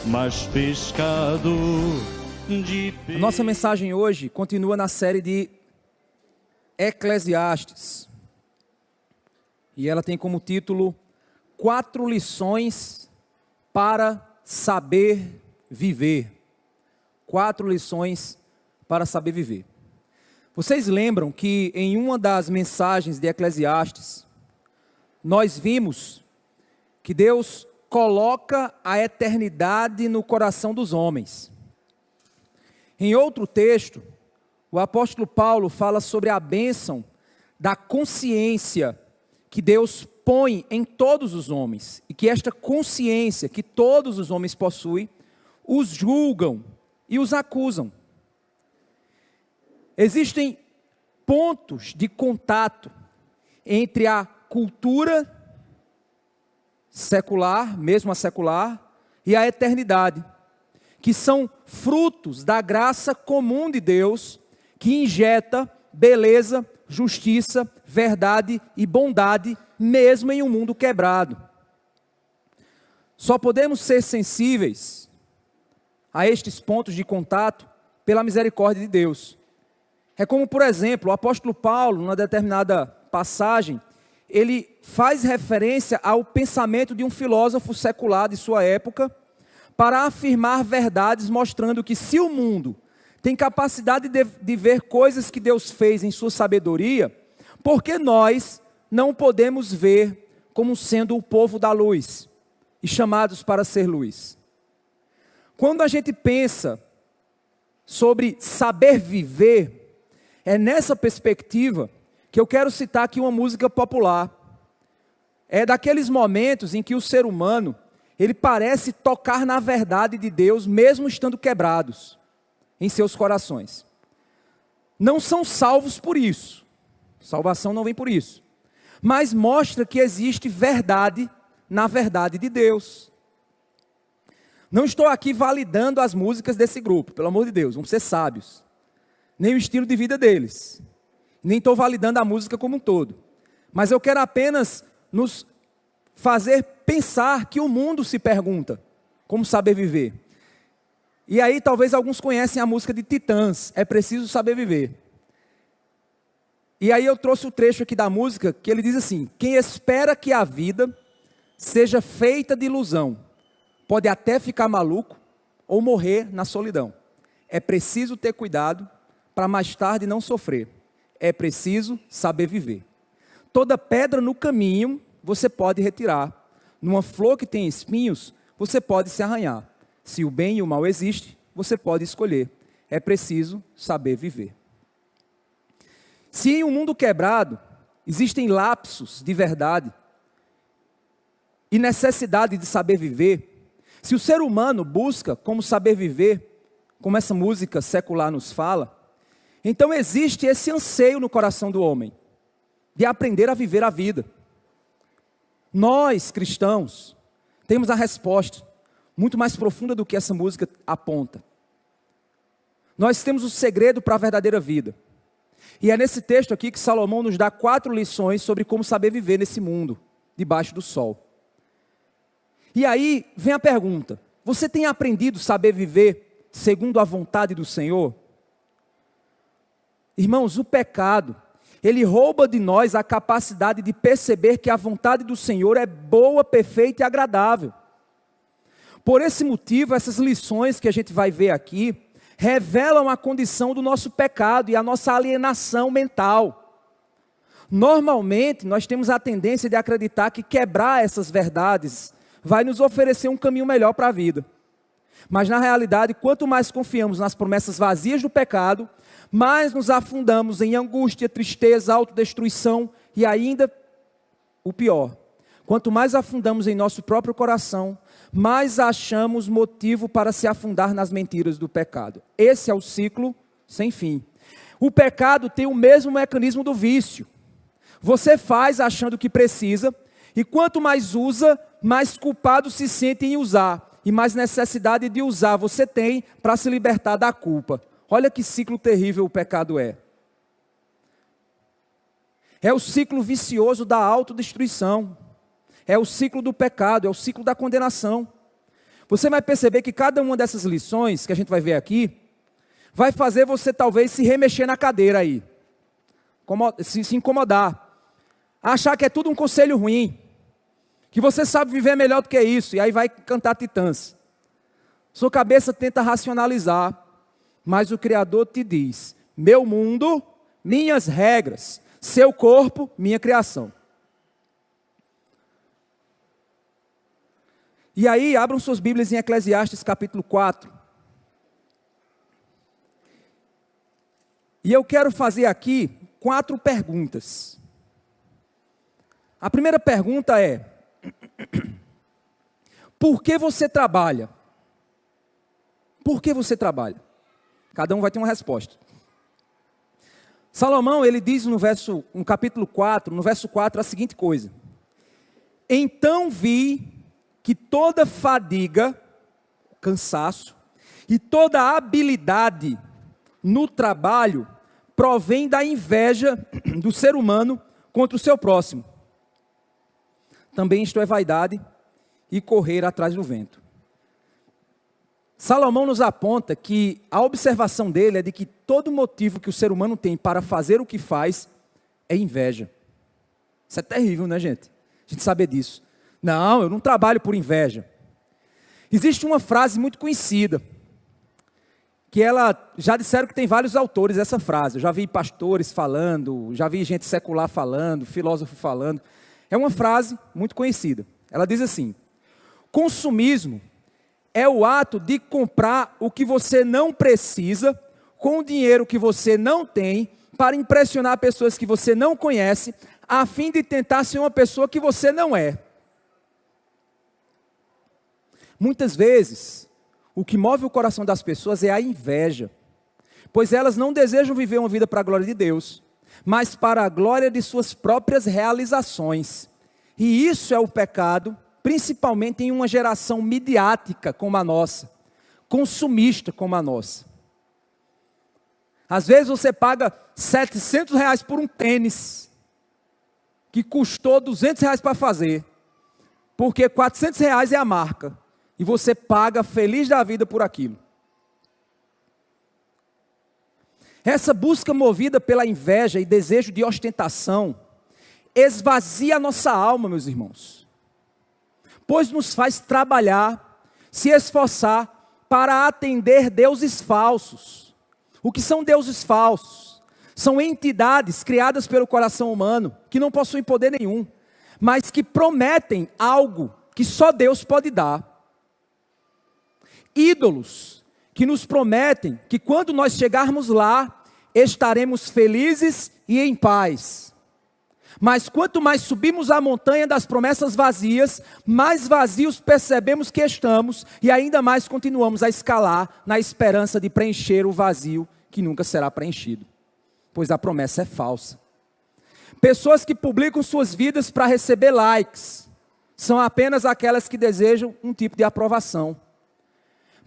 mais pescado de A nossa mensagem hoje continua na série de Eclesiastes. E ela tem como título 4 lições para saber viver. 4 lições para saber viver. Vocês lembram que em uma das mensagens de Eclesiastes, nós vimos que Deus coloca a eternidade no coração dos homens. Em outro texto, o apóstolo Paulo fala sobre a bênção da consciência que Deus põe em todos os homens, e que esta consciência que todos os homens possuem, os julgam e os acusam. Existem pontos de contato entre a cultura secular, mesmo a secular, e a eternidade, que são frutos da graça comum de Deus, que injeta beleza, justiça, verdade e bondade, mesmo em um mundo quebrado. Só podemos ser sensíveis a estes pontos de contato pela misericórdia de Deus. É como, por exemplo, o apóstolo Paulo, numa determinada passagem, ele faz referência ao pensamento de um filósofo secular de sua época, para afirmar verdades, mostrando que se o mundo tem capacidade de ver coisas que Deus fez em sua sabedoria, por que nós não podemos ver como sendo o povo da luz e chamados para ser luz? Quando a gente pensa sobre saber viver, é nessa perspectiva que eu quero citar aqui uma música popular. É daqueles momentos em que o ser humano, ele parece tocar na verdade de Deus, mesmo estando quebrados em seus corações. Não são salvos por isso. Salvação não vem por isso. Mas mostra que existe verdade na verdade de Deus. Não estou aqui validando as músicas desse grupo, pelo amor de Deus, vamos ser sábios. Nem o estilo de vida deles. Nem estou validando a música como um todo. Mas eu quero apenas nos fazer pensar que o mundo se pergunta como saber viver. E aí talvez alguns conhecem a música de Titãs, É Preciso Saber Viver. E aí eu trouxe o trecho aqui da música, que ele diz assim: quem espera que a vida seja feita de ilusão, pode até ficar maluco ou morrer na solidão. É preciso ter cuidado para mais tarde não sofrer. É preciso saber viver. Toda pedra no caminho você pode retirar. Numa flor que tem espinhos, você pode se arranhar. Se o bem e o mal existem, você pode escolher. É preciso saber viver. Se em um mundo quebrado existem lapsos de verdade e necessidade de saber viver, se o ser humano busca como saber viver, como essa música secular nos fala, então existe esse anseio no coração do homem, de aprender a viver a vida. Nós, cristãos, temos a resposta, muito mais profunda do que essa música aponta. Nós temos o segredo para a verdadeira vida. E é nesse texto aqui que Salomão nos dá 4 lições sobre como saber viver nesse mundo, debaixo do sol. E aí vem a pergunta: você tem aprendido a saber viver segundo a vontade do Senhor? Irmãos, o pecado, ele rouba de nós a capacidade de perceber que a vontade do Senhor é boa, perfeita e agradável. Por esse motivo, essas lições que a gente vai ver aqui, revelam a condição do nosso pecado e a nossa alienação mental. Normalmente, nós temos a tendência de acreditar que quebrar essas verdades vai nos oferecer um caminho melhor para a vida. Mas na realidade, quanto mais confiamos nas promessas vazias do pecado, mais nos afundamos em angústia, tristeza, autodestruição e ainda o pior. Quanto mais afundamos em nosso próprio coração, mais achamos motivo para se afundar nas mentiras do pecado. Esse é o ciclo sem fim. O pecado tem o mesmo mecanismo do vício. Você faz achando que precisa, e quanto mais usa, mais culpado se sente em usar, e mais necessidade de usar você tem para se libertar da culpa. Olha que ciclo terrível o pecado é. É o ciclo vicioso da autodestruição. É o ciclo do pecado, é o ciclo da condenação. você vai perceber que cada uma dessas lições que a gente vai ver aqui, vai fazer você talvez se remexer na cadeira aí, se incomodar, achar que é tudo um conselho ruim, que você sabe viver melhor do que isso, e aí vai cantar Titãs. Sua cabeça tenta racionalizar, mas o Criador te diz: meu mundo, minhas regras, seu corpo, minha criação. E aí, abram suas Bíblias em Eclesiastes capítulo 4. E eu quero fazer aqui 4 perguntas. A primeira pergunta é: por que você trabalha? Por que você trabalha? Cada um vai ter uma resposta. Salomão, ele diz no capítulo 4, no verso 4, a seguinte coisa: então vi que toda fadiga, cansaço, e toda habilidade no trabalho provém da inveja do ser humano contra o seu próximo. Também isto é vaidade e correr atrás do vento. Salomão nos aponta que a observação dele é de que todo motivo que o ser humano tem para fazer o que faz é inveja. Isso é terrível, né, gente? A gente saber disso. Não, eu não trabalho por inveja. Existe uma frase muito conhecida, que já disseram que tem vários autores essa frase. Eu já vi pastores falando, já vi gente secular falando, filósofo falando. É uma frase muito conhecida. Ela diz assim: consumismo é o ato de comprar o que você não precisa, com o dinheiro que você não tem, para impressionar pessoas que você não conhece, a fim de tentar ser uma pessoa que você não é. Muitas vezes, o que move o coração das pessoas é a inveja, pois elas não desejam viver uma vida para a glória de Deus, mas para a glória de suas próprias realizações. E isso é o pecado, principalmente em uma geração midiática como a nossa, consumista como a nossa. Às vezes você paga R$700 por um tênis, que custou R$200 para fazer, porque R$400 é a marca, e você paga feliz da vida por aquilo. Essa busca movida pela inveja e desejo de ostentação, esvazia a nossa alma, meus irmãos, pois nos faz trabalhar, se esforçar para atender deuses falsos. O que são deuses falsos? São entidades criadas pelo coração humano, que não possuem poder nenhum, mas que prometem algo que só Deus pode dar. Ídolos que nos prometem que quando nós chegarmos lá, estaremos felizes e em paz. Mas quanto mais subimos a montanha das promessas vazias, mais vazios percebemos que estamos, e ainda mais continuamos a escalar na esperança de preencher o vazio que nunca será preenchido, pois a promessa é falsa. Pessoas que publicam suas vidas para receber likes, são apenas aquelas que desejam um tipo de aprovação.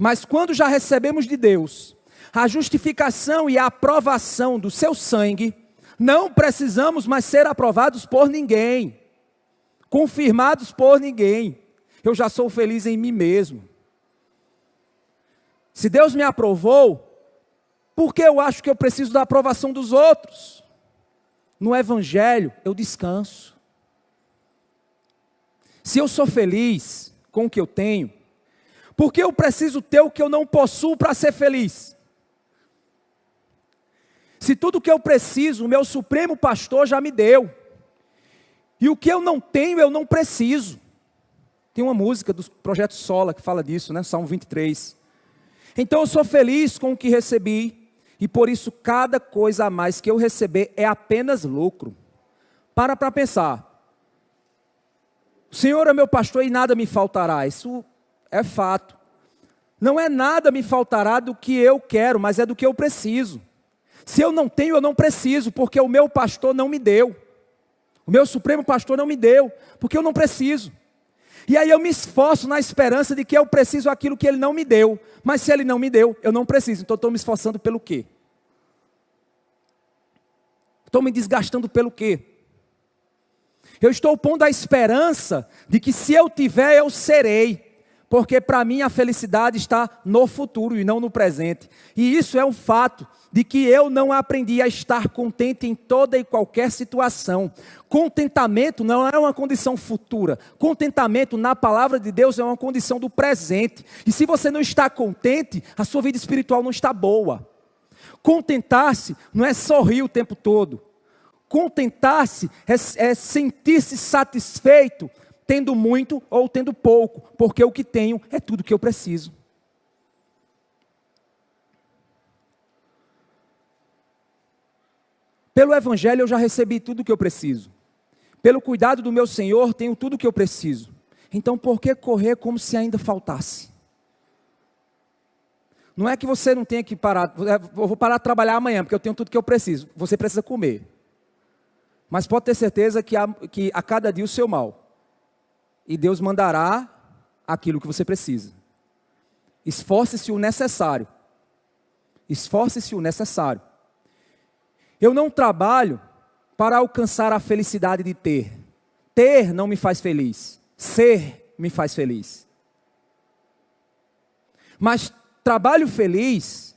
Mas quando já recebemos de Deus a justificação e a aprovação do seu sangue, não precisamos mais ser aprovados por ninguém, confirmados por ninguém. Eu já sou feliz em mim mesmo. Se Deus me aprovou, por que eu acho que eu preciso da aprovação dos outros? No Evangelho eu descanso. Se eu sou feliz com o que eu tenho, por que eu preciso ter o que eu não possuo para ser feliz? Se tudo o que eu preciso, o meu supremo pastor já me deu. E o que eu não tenho, eu não preciso. Tem uma música do Projeto Sola que fala disso, né? Salmo 23. Então eu sou feliz com o que recebi, e por isso cada coisa a mais que eu receber é apenas lucro. Para pensar. O Senhor é meu pastor e nada me faltará. Isso é fato. Não é nada me faltará do que eu quero, mas é do que eu preciso. Se eu não tenho, eu não preciso, porque o meu pastor não me deu. O meu supremo pastor não me deu, porque eu não preciso. E aí eu me esforço na esperança de que eu preciso aquilo que ele não me deu. Mas se ele não me deu, eu não preciso. Então eu estou me esforçando pelo quê? Estou me desgastando pelo quê? Eu estou pondo a esperança de que se eu tiver, eu serei. Porque para mim a felicidade está no futuro e não no presente. E isso é um fato de que eu não aprendi a estar contente em toda e qualquer situação. Contentamento não é uma condição futura. Contentamento na palavra de Deus é uma condição do presente. E se você não está contente, a sua vida espiritual não está boa. Contentar-se não é sorrir o tempo todo. Contentar-se é sentir-se satisfeito, tendo muito ou tendo pouco, porque o que tenho é tudo que eu preciso. Pelo Evangelho eu já recebi tudo o que eu preciso. Pelo cuidado do meu Senhor tenho tudo o que eu preciso. Então por que correr como se ainda faltasse? Não é que você não tenha que parar, eu vou parar de trabalhar amanhã, porque eu tenho tudo que eu preciso. Você precisa comer. Mas pode ter certeza que a cada dia o seu mal. E Deus mandará aquilo que você precisa. Esforce-se o necessário. Esforce-se o necessário. Eu não trabalho para alcançar a felicidade de ter. Ter não me faz feliz. Ser me faz feliz. Mas trabalho feliz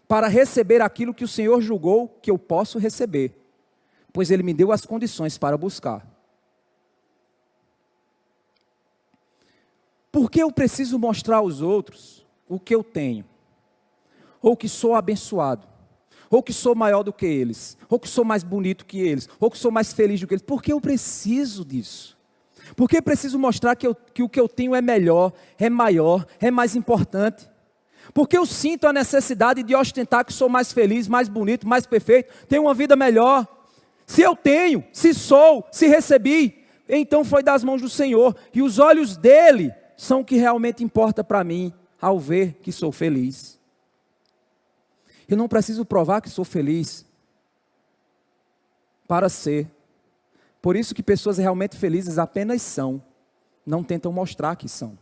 para receber aquilo que o Senhor julgou que eu posso receber. Pois Ele me deu as condições para buscar. Por que eu preciso mostrar aos outros o que eu tenho? Ou que sou abençoado? Ou que sou maior do que eles? Ou que sou mais bonito que eles? Ou que sou mais feliz do que eles? Por que eu preciso disso? Por que eu preciso mostrar que o que eu tenho é melhor, é maior, é mais importante? Porque eu sinto a necessidade de ostentar que sou mais feliz, mais bonito, mais perfeito, tenho uma vida melhor. Se eu tenho, se sou, se recebi, então foi das mãos do Senhor. E os olhos dele são o que realmente importa para mim, ao ver que sou feliz. Eu não preciso provar que sou feliz para ser. Por isso que pessoas realmente felizes apenas são, não tentam mostrar que são.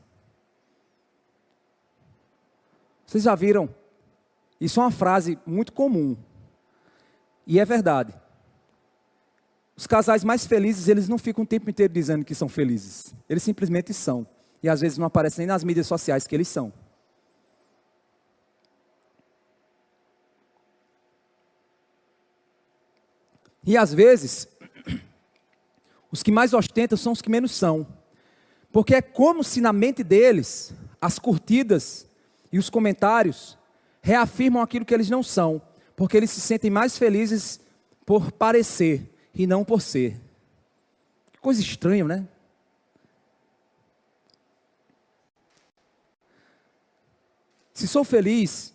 Vocês já viram? Isso é uma frase muito comum. E é verdade. Os casais mais felizes, eles não ficam o tempo inteiro dizendo que são felizes. Eles simplesmente são. E às vezes não aparecem nem nas mídias sociais que eles são. E às vezes, os que mais ostentam são os que menos são. Porque é como se na mente deles, as curtidas e os comentários reafirmam aquilo que eles não são. Porque eles se sentem mais felizes por parecer e não por ser. Que coisa estranha, né? Se sou feliz,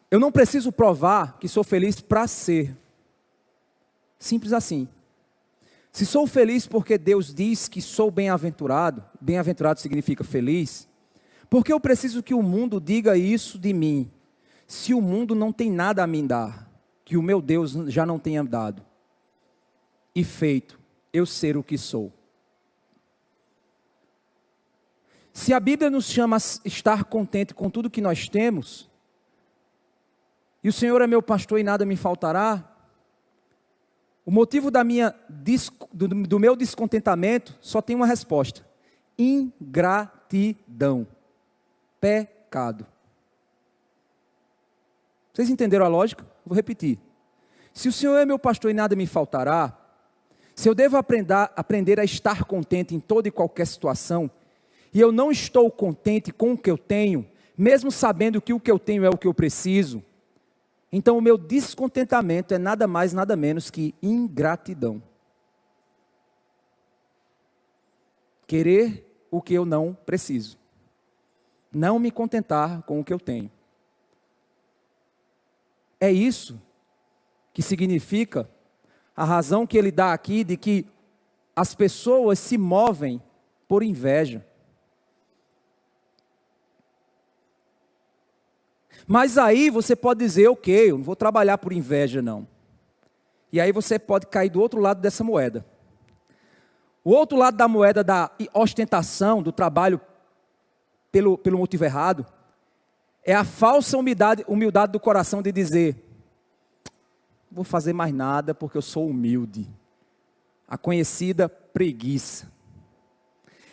eu não preciso provar que sou feliz para ser. Simples assim. Se sou feliz porque Deus diz que sou bem-aventurado, bem-aventurado significa feliz, por que eu preciso que o mundo diga isso de mim, se o mundo não tem nada a me dar, que o meu Deus já não tenha dado, e feito eu ser o que sou? Se a Bíblia nos chama a estar contente com tudo que nós temos, e o Senhor é meu pastor e nada me faltará, o motivo do meu descontentamento só tem uma resposta: ingratidão, pecado. Vocês entenderam a lógica? Vou repetir. Se o Senhor é meu pastor e nada me faltará, se eu devo aprender a estar contente em toda e qualquer situação, e eu não estou contente com o que eu tenho, mesmo sabendo que o que eu tenho é o que eu preciso, então o meu descontentamento é nada mais, nada menos que ingratidão. Querer o que eu não preciso. Não me contentar com o que eu tenho. É isso que significa a razão que ele dá aqui de que as pessoas se movem por inveja. Mas aí você pode dizer, ok, eu não vou trabalhar por inveja não. E aí você pode cair do outro lado dessa moeda. O outro lado da moeda da ostentação, do trabalho pelo motivo errado, é a falsa humildade do coração de dizer, não vou fazer mais nada porque eu sou humilde. A conhecida preguiça.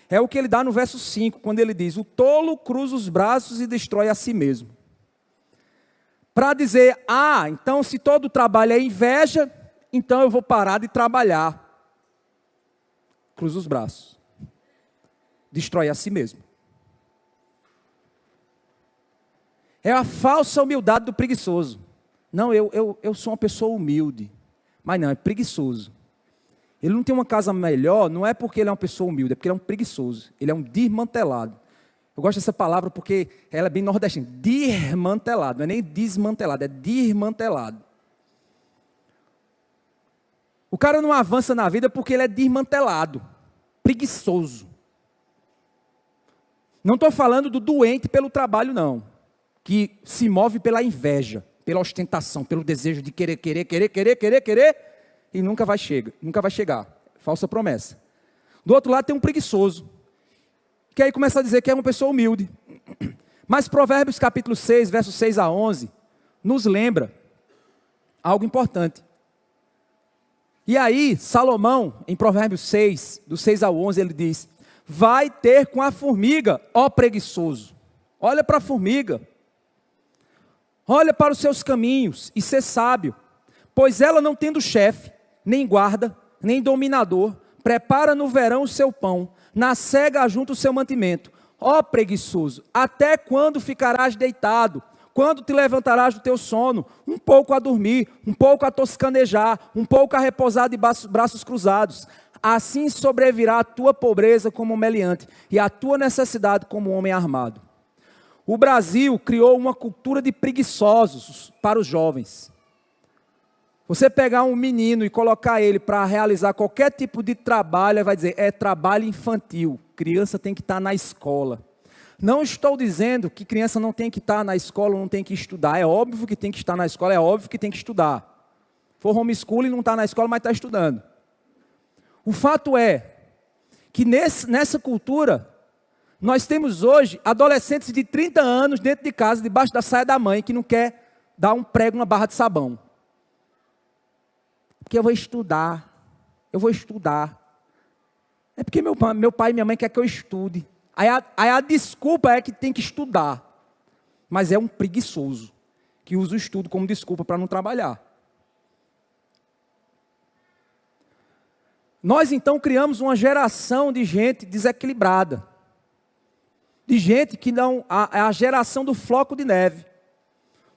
é o que ele dá no verso 5, quando ele diz: o tolo cruza os braços e destrói a si mesmo. Para dizer, então se todo trabalho é inveja, então eu vou parar de trabalhar. Cruza os braços. Destrói a si mesmo. É a falsa humildade do preguiçoso. Não, eu sou uma pessoa humilde. Mas não, é preguiçoso. Ele não tem uma casa melhor, não é porque ele é uma pessoa humilde, é porque ele é um preguiçoso. Ele é um desmantelado. Eu gosto dessa palavra porque ela é bem nordestina. Desmantelado, não é nem desmantelado, é desmantelado. O cara não avança na vida porque ele é desmantelado, preguiçoso. Não estou falando do doente pelo trabalho, não. Que se move pela inveja, pela ostentação, pelo desejo de querer, e nunca vai chegar. Falsa promessa. Do outro lado tem um preguiçoso, que aí começa a dizer que é uma pessoa humilde. Mas Provérbios capítulo 6, versos 6 a 11, nos lembra algo importante. E aí, Salomão, em Provérbios 6, do 6 ao 11, ele diz: vai ter com a formiga, ó preguiçoso. Olha para a formiga. Olha para os seus caminhos e ser sábio, pois ela não tendo chefe, nem guarda, nem dominador, prepara no verão o seu pão, na cega ajunta o seu mantimento. Ó preguiçoso, até quando ficarás deitado? Quando te levantarás do teu sono? Um pouco a dormir, um pouco a toscanejar, um pouco a repousar de braços cruzados. Assim sobrevirá a tua pobreza como um meliante, e a tua necessidade como um homem armado. O Brasil criou uma cultura de preguiçosos para os jovens. Você pegar um menino e colocar ele para realizar qualquer tipo de trabalho, ele vai dizer, é trabalho infantil, criança tem que estar na escola. Não estou dizendo que criança não tem que estar na escola, não tem que estudar, é óbvio que tem que estar na escola, é óbvio que tem que estudar. For homeschooling, não está na escola, mas está estudando. O fato é que nessa cultura, nós temos hoje adolescentes de 30 anos dentro de casa, debaixo da saia da mãe, que não quer dar um prego na barra de sabão. Porque eu vou estudar. É porque meu pai e minha mãe querem que eu estude. Aí a desculpa é que tem que estudar. Mas é um preguiçoso, que usa o estudo como desculpa para não trabalhar. Nós então criamos uma geração de gente desequilibrada. De gente que não... É a geração do floco de neve.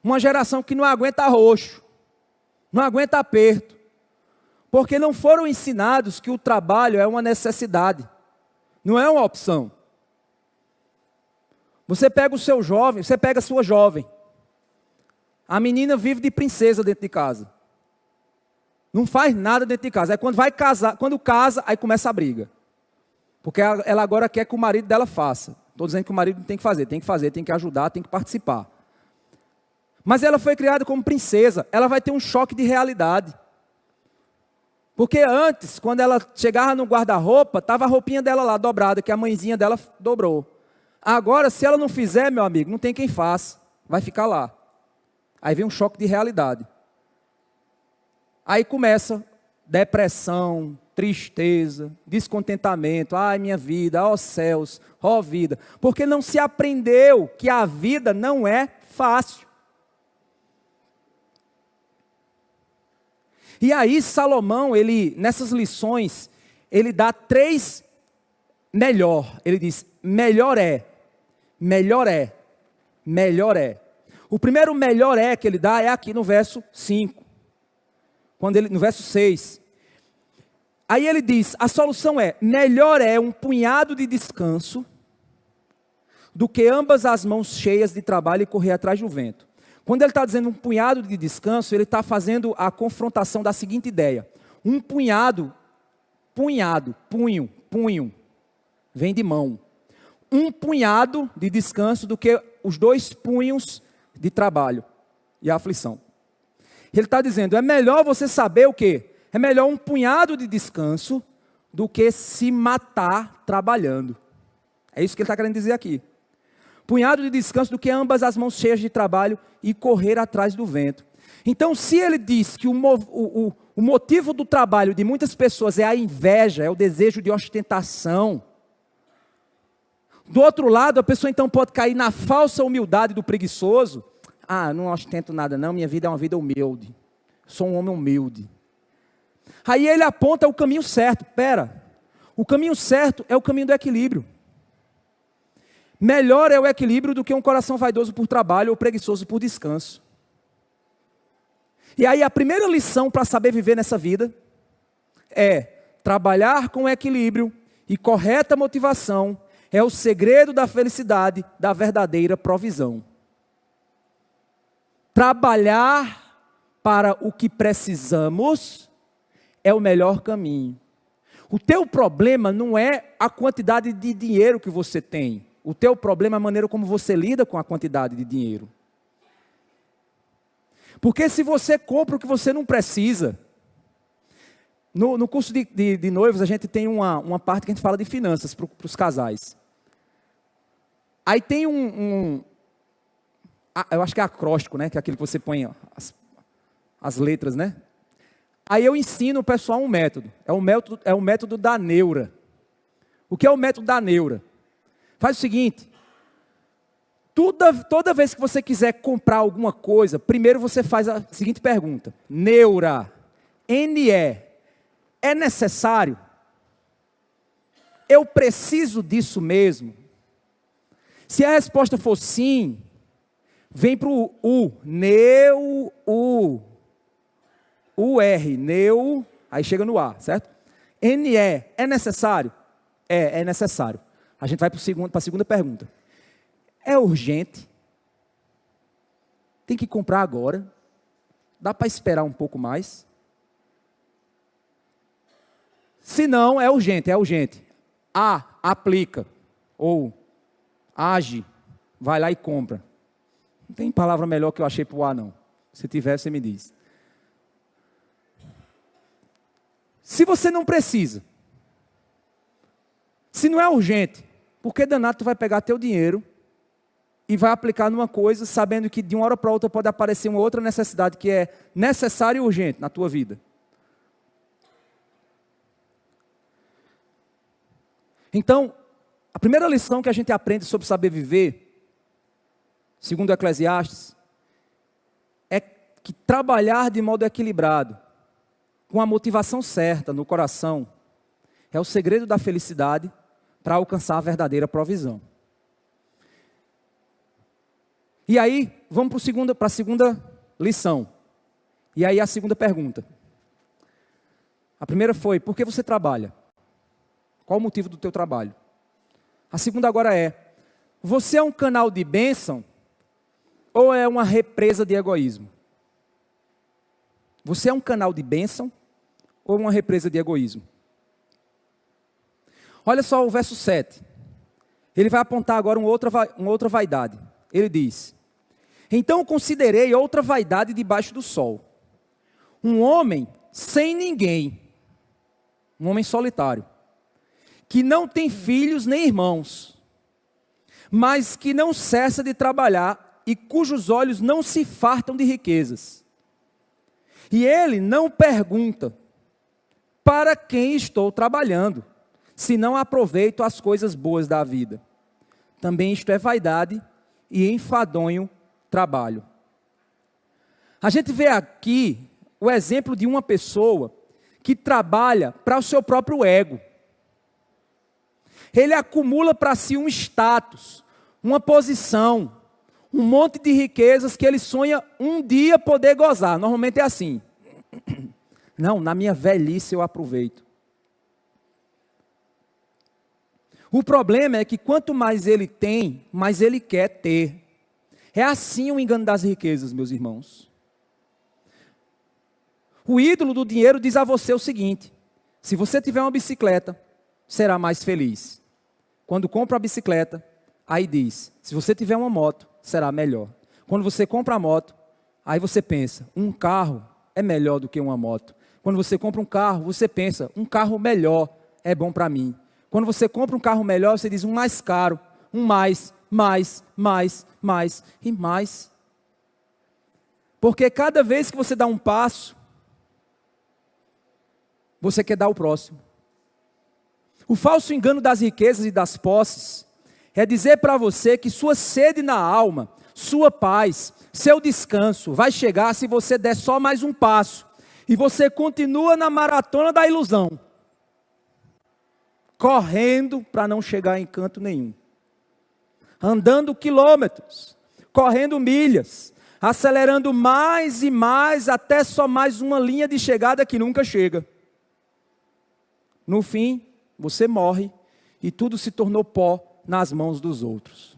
Uma geração que não aguenta roxo. Não aguenta aperto. Porque não foram ensinados que o trabalho é uma necessidade. Não é uma opção. Você pega o seu jovem, você pega a sua jovem. A menina vive de princesa dentro de casa. Não faz nada dentro de casa. Aí quando casa, aí começa a briga. Porque ela agora quer que o marido dela faça. Estou dizendo que o marido tem que fazer, tem que ajudar, tem que participar. Mas ela foi criada como princesa, ela vai ter um choque de realidade. Porque antes, quando ela chegava no guarda-roupa, estava a roupinha dela lá dobrada, que a mãezinha dela dobrou. Agora, se ela não fizer, meu amigo, não tem quem faça, vai ficar lá. Aí vem um choque de realidade. Aí começa depressão, tristeza, descontentamento. Ai, minha vida, ó céus, ó vida. Porque não se aprendeu que a vida não é fácil. E aí Salomão, nessas lições, ele dá 3 melhor. Ele diz, melhor é. O primeiro melhor é que ele dá é aqui no verso 5. No verso 6. Aí ele diz, a solução é, melhor é um punhado de descanso do que ambas as mãos cheias de trabalho e correr atrás do vento. Quando ele está dizendo um punhado de descanso, ele está fazendo a confrontação da seguinte ideia. Um punho, vem de mão. Um punhado de descanso do que os 2 punhos de trabalho e aflição. Ele está dizendo, é melhor você saber o quê? É melhor um punhado de descanso do que se matar trabalhando. É isso que ele está querendo dizer aqui. Punhado de descanso do que ambas as mãos cheias de trabalho e correr atrás do vento. Então, se ele diz que o motivo do trabalho de muitas pessoas é a inveja, é o desejo de ostentação, Do outro lado, a pessoa então pode cair na falsa humildade do preguiçoso. Ah, não ostento nada não, minha vida é uma vida humilde. Sou um homem humilde. Aí ele aponta o caminho certo. Espera, o caminho certo é o caminho do equilíbrio. Melhor é o equilíbrio do que um coração vaidoso por trabalho ou preguiçoso por descanso. E aí a primeira lição para saber viver nessa vida é trabalhar com equilíbrio e correta motivação é o segredo da felicidade, da verdadeira provisão. Trabalhar para o que precisamos é o melhor caminho. O teu problema não é a quantidade de dinheiro que você tem. O teu problema é a maneira como você lida com a quantidade de dinheiro. Porque se você compra o que você não precisa... No curso de noivos, a gente tem uma parte que a gente fala de finanças para os casais. Aí tem eu acho que é acróstico, né? Que é aquele que você põe as letras, né? Aí eu ensino o pessoal um método. É o método da neura. O que é o método da neura? Faz o seguinte. Toda vez que você quiser comprar alguma coisa, primeiro você faz a seguinte pergunta. Neura. N-E. É necessário? Eu preciso disso mesmo? Se a resposta for sim, vem para o U. U-R. Neu. Aí chega no A, certo? N-E. É necessário? É necessário. A gente vai para a segunda pergunta. É urgente? Tem que comprar agora? Dá para esperar um pouco mais? Se não, é urgente. A, aplica. Ou, age. Vai lá e compra. Não tem palavra melhor que eu achei para o A, não. Se tiver, você me diz. Se você não precisa, se não é urgente, por que danado tu vai pegar teu dinheiro e vai aplicar numa coisa, sabendo que de uma hora para outra pode aparecer uma outra necessidade que é necessária e urgente na tua vida? Então, a primeira lição que a gente aprende sobre saber viver, segundo Eclesiastes, é que trabalhar de modo equilibrado, com a motivação certa no coração, é o segredo da felicidade para alcançar a verdadeira provisão. E aí, vamos para a segunda lição. E aí a segunda pergunta. A primeira foi, por que você trabalha? Qual o motivo do teu trabalho? A segunda agora é, você é um canal de bênção ou é uma represa de egoísmo? Você é um canal de bênção ou uma represa de egoísmo? Olha só o verso 7. Ele vai apontar agora uma outra vaidade. Ele diz, então considerei outra vaidade debaixo do sol. Um homem sem ninguém, um homem solitário, que não tem filhos nem irmãos, mas que não cessa de trabalhar e cujos olhos não se fartam de riquezas. E ele não pergunta, para quem estou trabalhando, se não aproveito as coisas boas da vida. Também isto é vaidade e enfadonho trabalho. A gente vê aqui o exemplo de uma pessoa que trabalha para o seu próprio ego. Ele acumula para si um status, uma posição, um monte de riquezas que ele sonha um dia poder gozar. Normalmente é assim. Não, na minha velhice eu aproveito. O problema é que quanto mais ele tem, mais ele quer ter. É assim o engano das riquezas, meus irmãos. O ídolo do dinheiro diz a você o seguinte: se você tiver uma bicicleta, será mais feliz. Quando compra a bicicleta, aí diz, se você tiver uma moto, será melhor. Quando você compra a moto, aí você pensa, um carro é melhor do que uma moto. Quando você compra um carro, você pensa, um carro melhor é bom para mim. Quando você compra um carro melhor, você diz um mais caro, um mais e mais. Porque cada vez que você dá um passo, você quer dar o próximo. O falso engano das riquezas e das posses é dizer para você que sua sede na alma, sua paz, seu descanso vai chegar se você der só mais um passo. E você continua na maratona da ilusão, correndo para não chegar em canto nenhum. Andando quilômetros, correndo milhas, acelerando mais e mais, até só mais uma linha de chegada que nunca chega. No fim, você morre e tudo se tornou pó nas mãos dos outros.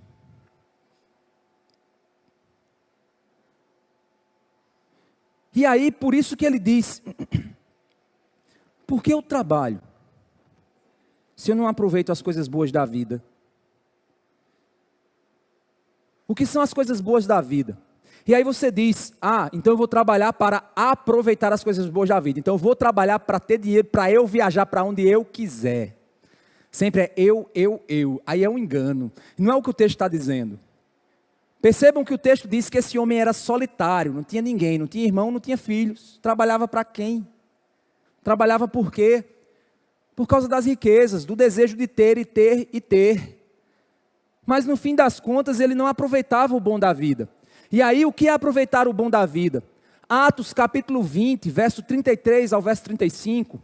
E aí, por isso que ele diz, por que eu trabalho se eu não aproveito as coisas boas da vida? O que são as coisas boas da vida? E aí você diz, então eu vou trabalhar para aproveitar as coisas boas da vida. Então eu vou trabalhar para ter dinheiro, para eu viajar para onde eu quiser. Sempre é eu. Aí é um engano. Não é o que o texto está dizendo. Percebam que o texto diz que esse homem era solitário, não tinha ninguém, não tinha irmão, não tinha filhos. Trabalhava para quem? Trabalhava por quê? Por causa das riquezas, do desejo de ter e ter e ter. Mas no fim das contas ele não aproveitava o bom da vida. E aí o que é aproveitar o bom da vida? Atos capítulo 20, verso 33 ao verso 35.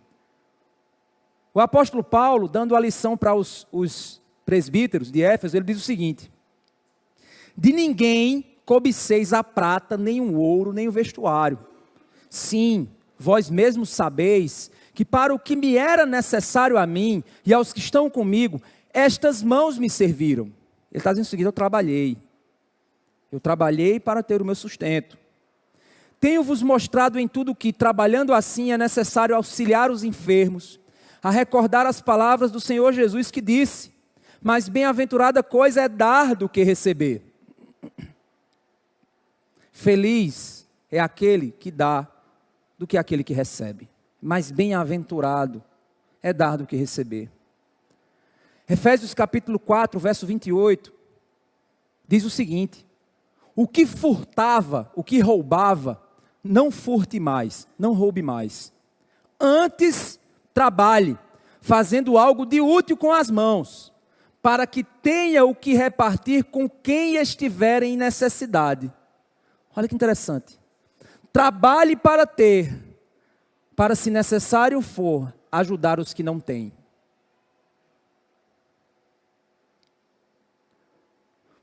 O apóstolo Paulo, dando a lição para os presbíteros de Éfeso, ele diz o seguinte: de ninguém cobiceis a prata, nem o ouro, nem o vestuário. Sim, vós mesmos sabeis que para o que me era necessário a mim e aos que estão comigo, estas mãos me serviram. Ele está dizendo o seguinte: eu trabalhei para ter o meu sustento. Tenho-vos mostrado em tudo que, trabalhando assim, é necessário auxiliar os enfermos, a recordar as palavras do Senhor Jesus que disse: mas bem-aventurada coisa é dar do que receber. Feliz é aquele que dá do que aquele que recebe. Mas bem-aventurado é dar do que receber. Efésios capítulo 4, verso 28, diz o seguinte: o que furtava, o que roubava, não furte mais, não roube mais. Antes, trabalhe, fazendo algo de útil com as mãos, para que tenha o que repartir com quem estiver em necessidade. Olha que interessante. Trabalhe para ter, para, se necessário for, ajudar os que não têm.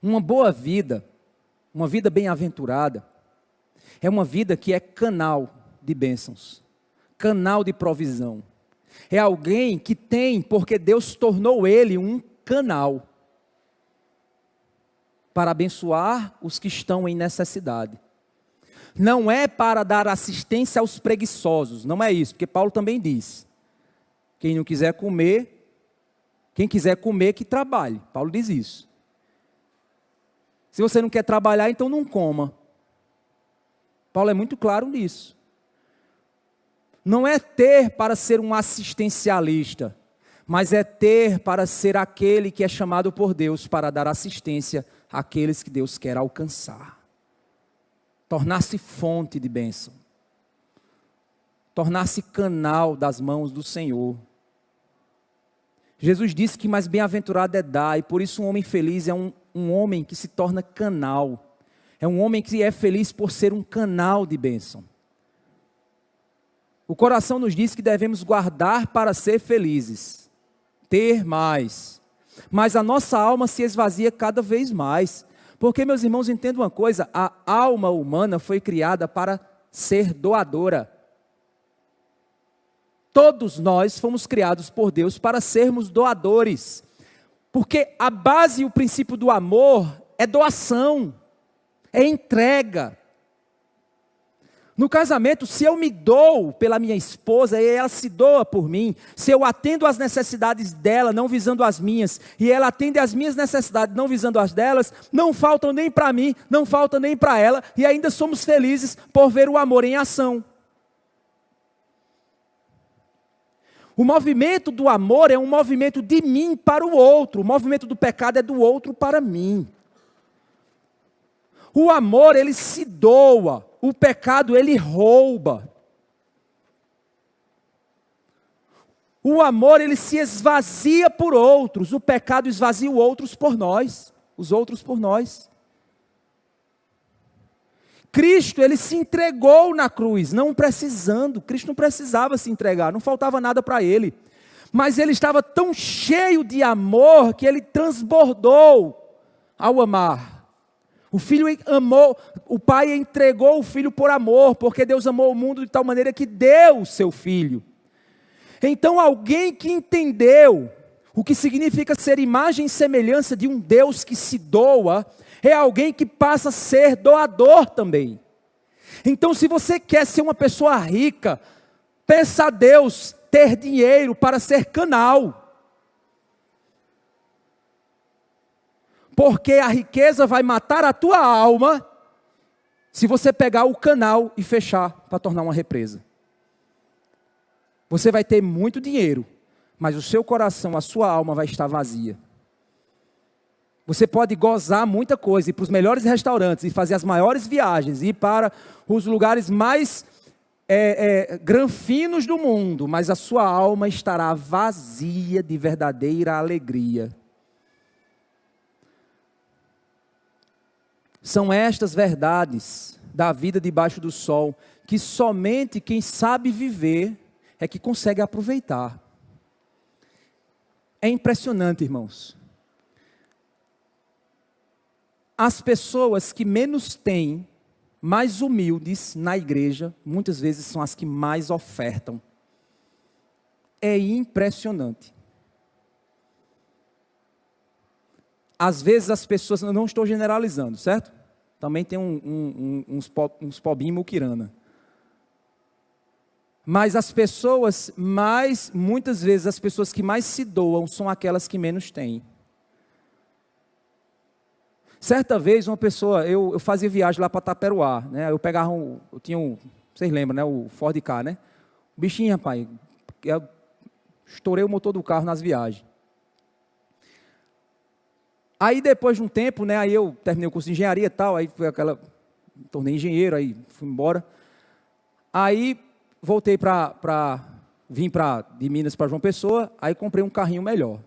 Uma boa vida, uma vida bem-aventurada, é uma vida que é canal de bênçãos, canal de provisão. É alguém que tem, porque Deus tornou ele um canal para abençoar os que estão em necessidade. Não é para dar assistência aos preguiçosos, não é isso, porque Paulo também diz: quem não quiser comer, quem quiser comer que trabalhe. Paulo diz isso. Se você não quer trabalhar, então não coma. Paulo é muito claro nisso. Não é ter para ser um assistencialista, mas é ter para ser aquele que é chamado por Deus para dar assistência àqueles que Deus quer alcançar. Tornar-se fonte de bênção. Tornar-se canal das mãos do Senhor. Jesus disse que mais bem-aventurado é dar, e por isso um homem feliz é um homem que se torna canal. É um homem que é feliz por ser um canal de bênção. O coração nos diz que devemos guardar para ser felizes, ter mais. Mas a nossa alma se esvazia cada vez mais. Porque, meus irmãos, entendam uma coisa: a alma humana foi criada para ser doadora. Todos nós fomos criados por Deus para sermos doadores. Porque a base e o princípio do amor é doação, é entrega. No casamento, se eu me dou pela minha esposa e ela se doa por mim, se eu atendo às necessidades dela, não visando as minhas, e ela atende às minhas necessidades, não visando as delas, não faltam nem para mim, não falta nem para ela, e ainda somos felizes por ver o amor em ação. O movimento do amor é um movimento de mim para o outro, o movimento do pecado é do outro para mim. O amor, ele se doa. O pecado, ele rouba. O amor, ele se esvazia por outros. O pecado esvazia os outros por nós. Os outros por nós. Cristo, ele se entregou na cruz, não precisando. Cristo não precisava se entregar, não faltava nada para ele. Mas ele estava tão cheio de amor que ele transbordou ao amar. O filho amou, o pai entregou o filho por amor, porque Deus amou o mundo de tal maneira que deu o seu filho. Então alguém que entendeu o que significa ser imagem e semelhança de um Deus que se doa, é alguém que passa a ser doador também. Então se você quer ser uma pessoa rica, peça a Deus ter dinheiro para ser canal. Porque a riqueza vai matar a tua alma, se você pegar o canal e fechar para tornar uma represa. Você vai ter muito dinheiro, mas o seu coração, a sua alma vai estar vazia. Você pode gozar muita coisa, ir para os melhores restaurantes, e fazer as maiores viagens, ir para os lugares mais granfinos do mundo, mas a sua alma estará vazia de verdadeira alegria. São estas verdades da vida debaixo do sol, que somente quem sabe viver é que consegue aproveitar. É impressionante, irmãos. As pessoas que menos têm, mais humildes na igreja, muitas vezes são as que mais ofertam. É impressionante. Às vezes as pessoas, eu não estou generalizando, certo? Também tem uns pobinhos muquirana. Mas as pessoas muitas vezes as pessoas que mais se doam são aquelas que menos têm. Certa vez uma pessoa, eu fazia viagem lá para Taperoá, né? Eu pegava vocês lembram, né? O Ford Ka, né? O bichinho, rapaz, eu estourei o motor do carro nas viagens. Aí depois de um tempo, né? Aí eu terminei o curso de engenharia e tal, aí foi tornei engenheiro, aí fui embora. Aí voltei vim de Minas para João Pessoa, aí comprei um carrinho melhor.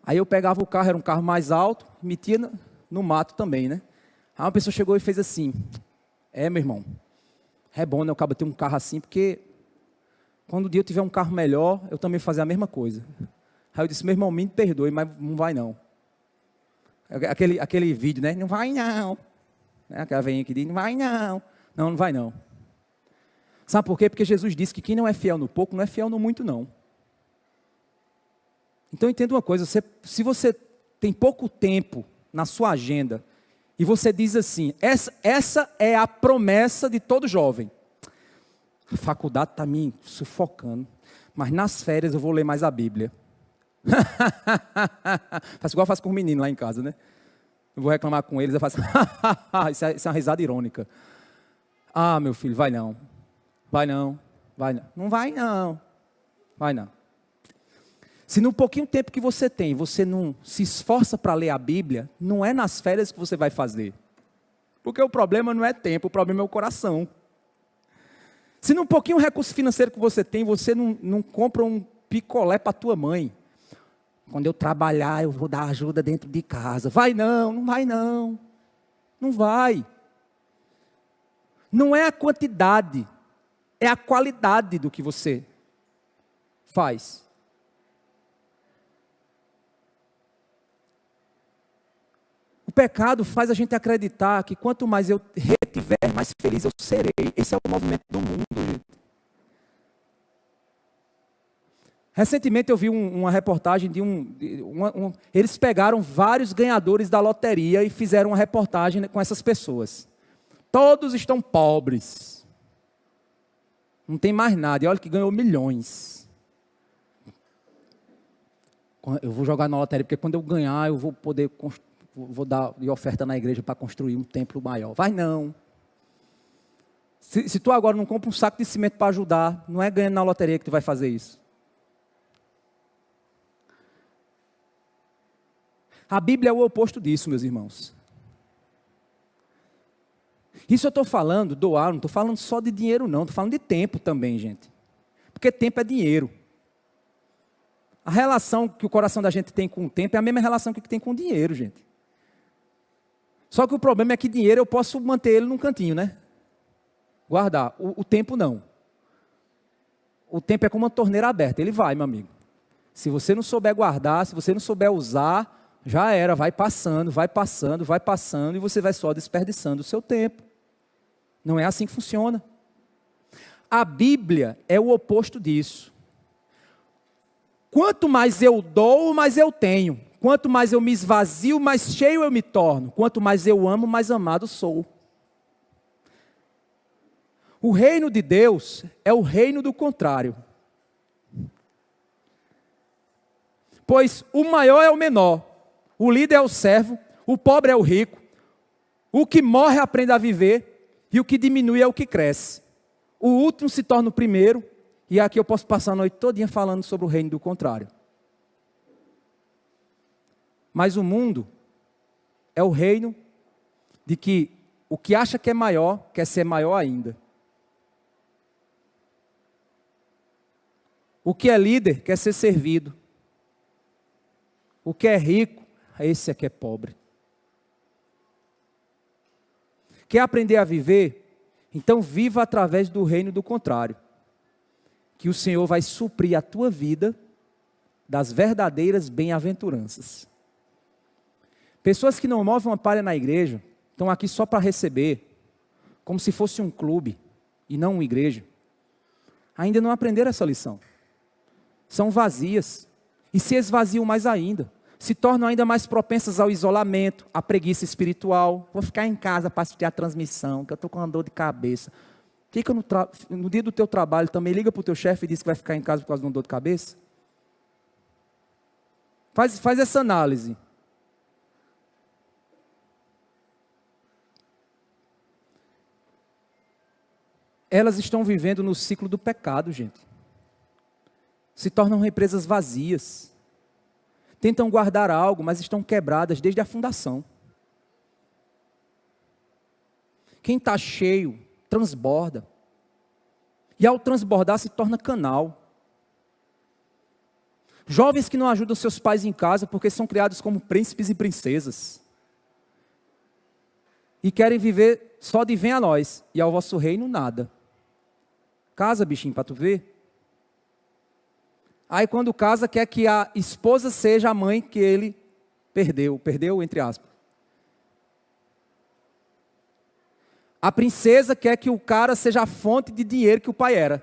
Aí eu pegava o carro, era um carro mais alto, metia no mato também, né? Aí uma pessoa chegou e fez assim: meu irmão, é bom, né, eu acabo ter um carro assim, porque quando o dia eu tiver um carro melhor, eu também fazer a mesma coisa. Aí eu disse: meu irmão, me perdoe, mas não vai não. Aquele vídeo, né? Não vai não. Aquela veinha que diz: não vai não. Não vai não. Sabe por quê? Porque Jesus disse que quem não é fiel no pouco, não é fiel no muito não. Então entenda uma coisa, se você tem pouco tempo na sua agenda, e você diz assim: essa é a promessa de todo jovem. A faculdade está me sufocando, mas nas férias eu vou ler mais a Bíblia. Faço igual eu faço com os meninos lá em casa, né? Eu vou reclamar com eles, eu faço isso é uma risada irônica. Ah, meu filho, vai não. Vai não. Vai não. Não vai não. Vai não. Se no pouquinho tempo que você tem, você não se esforça para ler a Bíblia, não é nas férias que você vai fazer. Porque o problema não é tempo, o problema é o coração. Se no pouquinho recurso financeiro que você tem, você não compra um picolé para tua mãe. Quando eu trabalhar, eu vou dar ajuda dentro de casa. Vai não, não vai não. Não vai. Não é a quantidade, é a qualidade do que você faz. O pecado faz a gente acreditar que quanto mais eu retiver, mais feliz eu serei. Esse é o movimento do mundo, gente. Recentemente eu vi uma reportagem eles pegaram vários ganhadores da loteria e fizeram uma reportagem com essas pessoas. Todos estão pobres. Não tem mais nada. E olha que ganhou milhões. Eu vou jogar na loteria, porque quando eu ganhar, eu vou poder vou dar de oferta na igreja para construir um templo maior. Vai não. Se tu agora não compra um saco de cimento para ajudar, não é ganhando na loteria que tu vai fazer isso. A Bíblia é o oposto disso, meus irmãos. Isso eu estou falando, doar, não estou falando só de dinheiro não, estou falando de tempo também, gente. Porque tempo é dinheiro. A relação que o coração da gente tem com o tempo é a mesma relação que tem com o dinheiro, gente. Só que o problema é que dinheiro eu posso manter ele num cantinho, né? Guardar. O tempo não. O tempo é como uma torneira aberta, ele vai, meu amigo. Se você não souber guardar, se você não souber usar, já era, vai passando, vai passando, vai passando, e você vai só desperdiçando o seu tempo. Não é assim que funciona. A Bíblia é o oposto disso. Quanto mais eu dou, mais eu tenho. Quanto mais eu me esvazio, mais cheio eu me torno. Quanto mais eu amo, mais amado sou. O reino de Deus é o reino do contrário. Pois o maior é o menor, o líder é o servo, o pobre é o rico, o que morre aprende a viver e o que diminui é o que cresce. O último se torna o primeiro, e aqui eu posso passar a noite todinha falando sobre o reino do contrário. Mas o mundo é o reino de que o que acha que é maior, quer ser maior ainda. O que é líder, quer ser servido. O que é rico, esse é que é pobre. Quer aprender a viver? Então viva através do reino do contrário. Que o Senhor vai suprir a tua vida das verdadeiras bem-aventuranças. Pessoas que não movem uma palha na igreja, estão aqui só para receber, como se fosse um clube e não uma igreja. Ainda não aprenderam essa lição. São vazias. E se esvaziam mais ainda. Se tornam ainda mais propensas ao isolamento, à preguiça espiritual. Vou ficar em casa para assistir a transmissão, que eu estou com uma dor de cabeça. Fica no dia do teu trabalho também, liga para o teu chefe e diz que vai ficar em casa por causa de uma dor de cabeça. Faz essa análise. Elas estão vivendo no ciclo do pecado, gente. Se tornam represas vazias. Tentam guardar algo, mas estão quebradas desde a fundação. Quem está cheio, transborda. E ao transbordar, se torna canal. Jovens que não ajudam seus pais em casa porque são criados como príncipes e princesas. E querem viver só de vem a nós. E ao vosso reino, nada. Casa, bichinho, para tu ver. Aí quando casa, quer que a esposa seja a mãe que ele perdeu. Perdeu, entre aspas. A princesa quer que o cara seja a fonte de dinheiro que o pai era.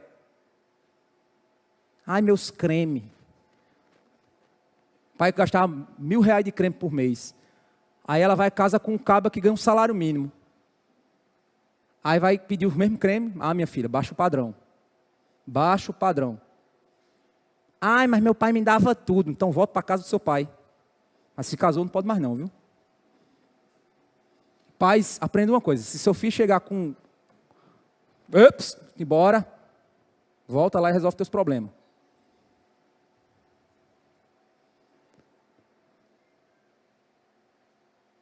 Ai, meus creme. O pai gastava R$1.000 de creme por mês. Aí ela vai casa com um caba que ganha um salário mínimo. Aí vai pedir o mesmo creme. Ah, minha filha, baixa o padrão. Baixa o padrão. Ai, mas meu pai me dava tudo. Então volta para casa do seu pai. Mas se casou, não pode mais não, viu? Pais, aprenda uma coisa. Se seu filho chegar com... Ups, embora. Volta lá e resolve teus problemas.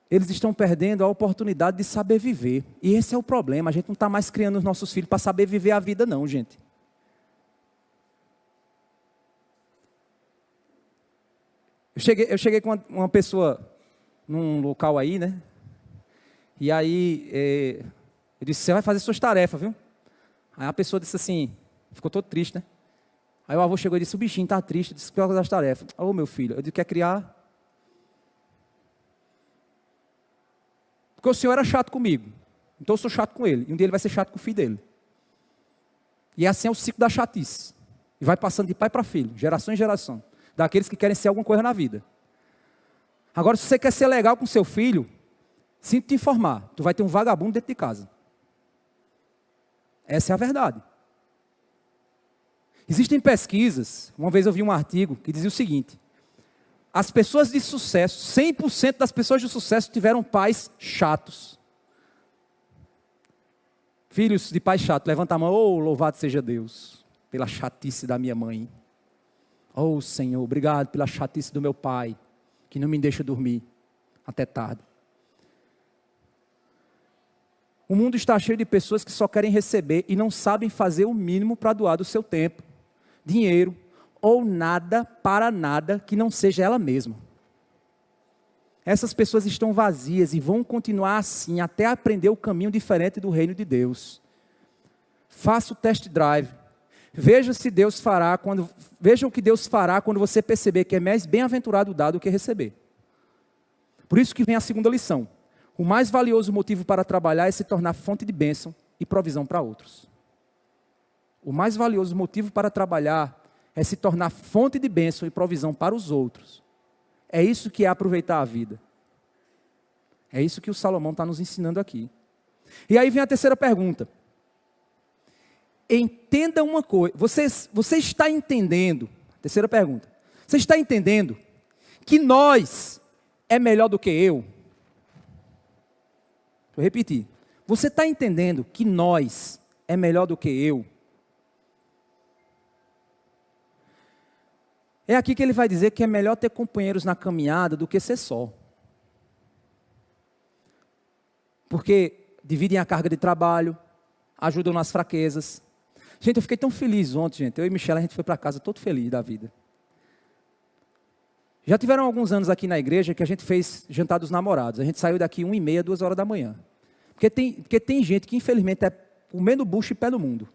Eles estão perdendo a oportunidade de saber viver. E esse é o problema. A gente não está mais criando os nossos filhos para saber viver a vida não, gente. Eu cheguei com uma pessoa num local aí, né? E aí, eu disse, você vai fazer suas tarefas, viu? Aí a pessoa disse assim, ficou todo triste, né? Aí o avô chegou e disse, o bichinho está triste, disse que vai fazer as tarefas. Ô, meu filho, eu disse, quer criar? Porque o senhor era chato comigo, então eu sou chato com ele. E um dia ele vai ser chato com o filho dele. E assim é o ciclo da chatice. E vai passando de pai para filho, geração em geração. Daqueles que querem ser alguma coisa na vida. Agora, se você quer ser legal com seu filho, sinto te informar, tu vai ter um vagabundo dentro de casa. Essa é a verdade. Existem pesquisas, uma vez eu vi um artigo que dizia o seguinte, as pessoas de sucesso, 100% das pessoas de sucesso tiveram pais chatos. Filhos de pai chato, levanta a mão, oh, louvado seja Deus, pela chatice da minha mãe. Oh, Senhor, obrigado pela chatice do meu pai, que não me deixa dormir até tarde. O mundo está cheio de pessoas que só querem receber e não sabem fazer o mínimo para doar do seu tempo, dinheiro, ou nada para nada que não seja ela mesma. Essas pessoas estão vazias e vão continuar assim até aprender o caminho diferente do reino de Deus. Faça o test drive. Veja o que Deus fará quando você perceber que é mais bem-aventurado dar do que receber. Por isso que vem a segunda lição. O mais valioso motivo para trabalhar é se tornar fonte de bênção e provisão para outros. O mais valioso motivo para trabalhar é se tornar fonte de bênção e provisão para os outros. É isso que é aproveitar a vida. É isso que o Salomão está nos ensinando aqui. E aí vem a terceira pergunta. Entenda uma coisa. Você está entendendo? Terceira pergunta. Você está entendendo que nós é melhor do que eu? Vou repetir. Você está entendendo que nós é melhor do que eu? É aqui que ele vai dizer que é melhor ter companheiros na caminhada do que ser só. Porque dividem a carga de trabalho, ajudam nas fraquezas. Gente, eu fiquei tão feliz ontem, gente. Eu e Michela, a gente foi para casa todo feliz da vida. Já tiveram alguns anos aqui na igreja que a gente fez jantar dos namorados. A gente saiu daqui 1h30, 2h da manhã. Porque tem gente que infelizmente é comendo bucho e pé no mundo.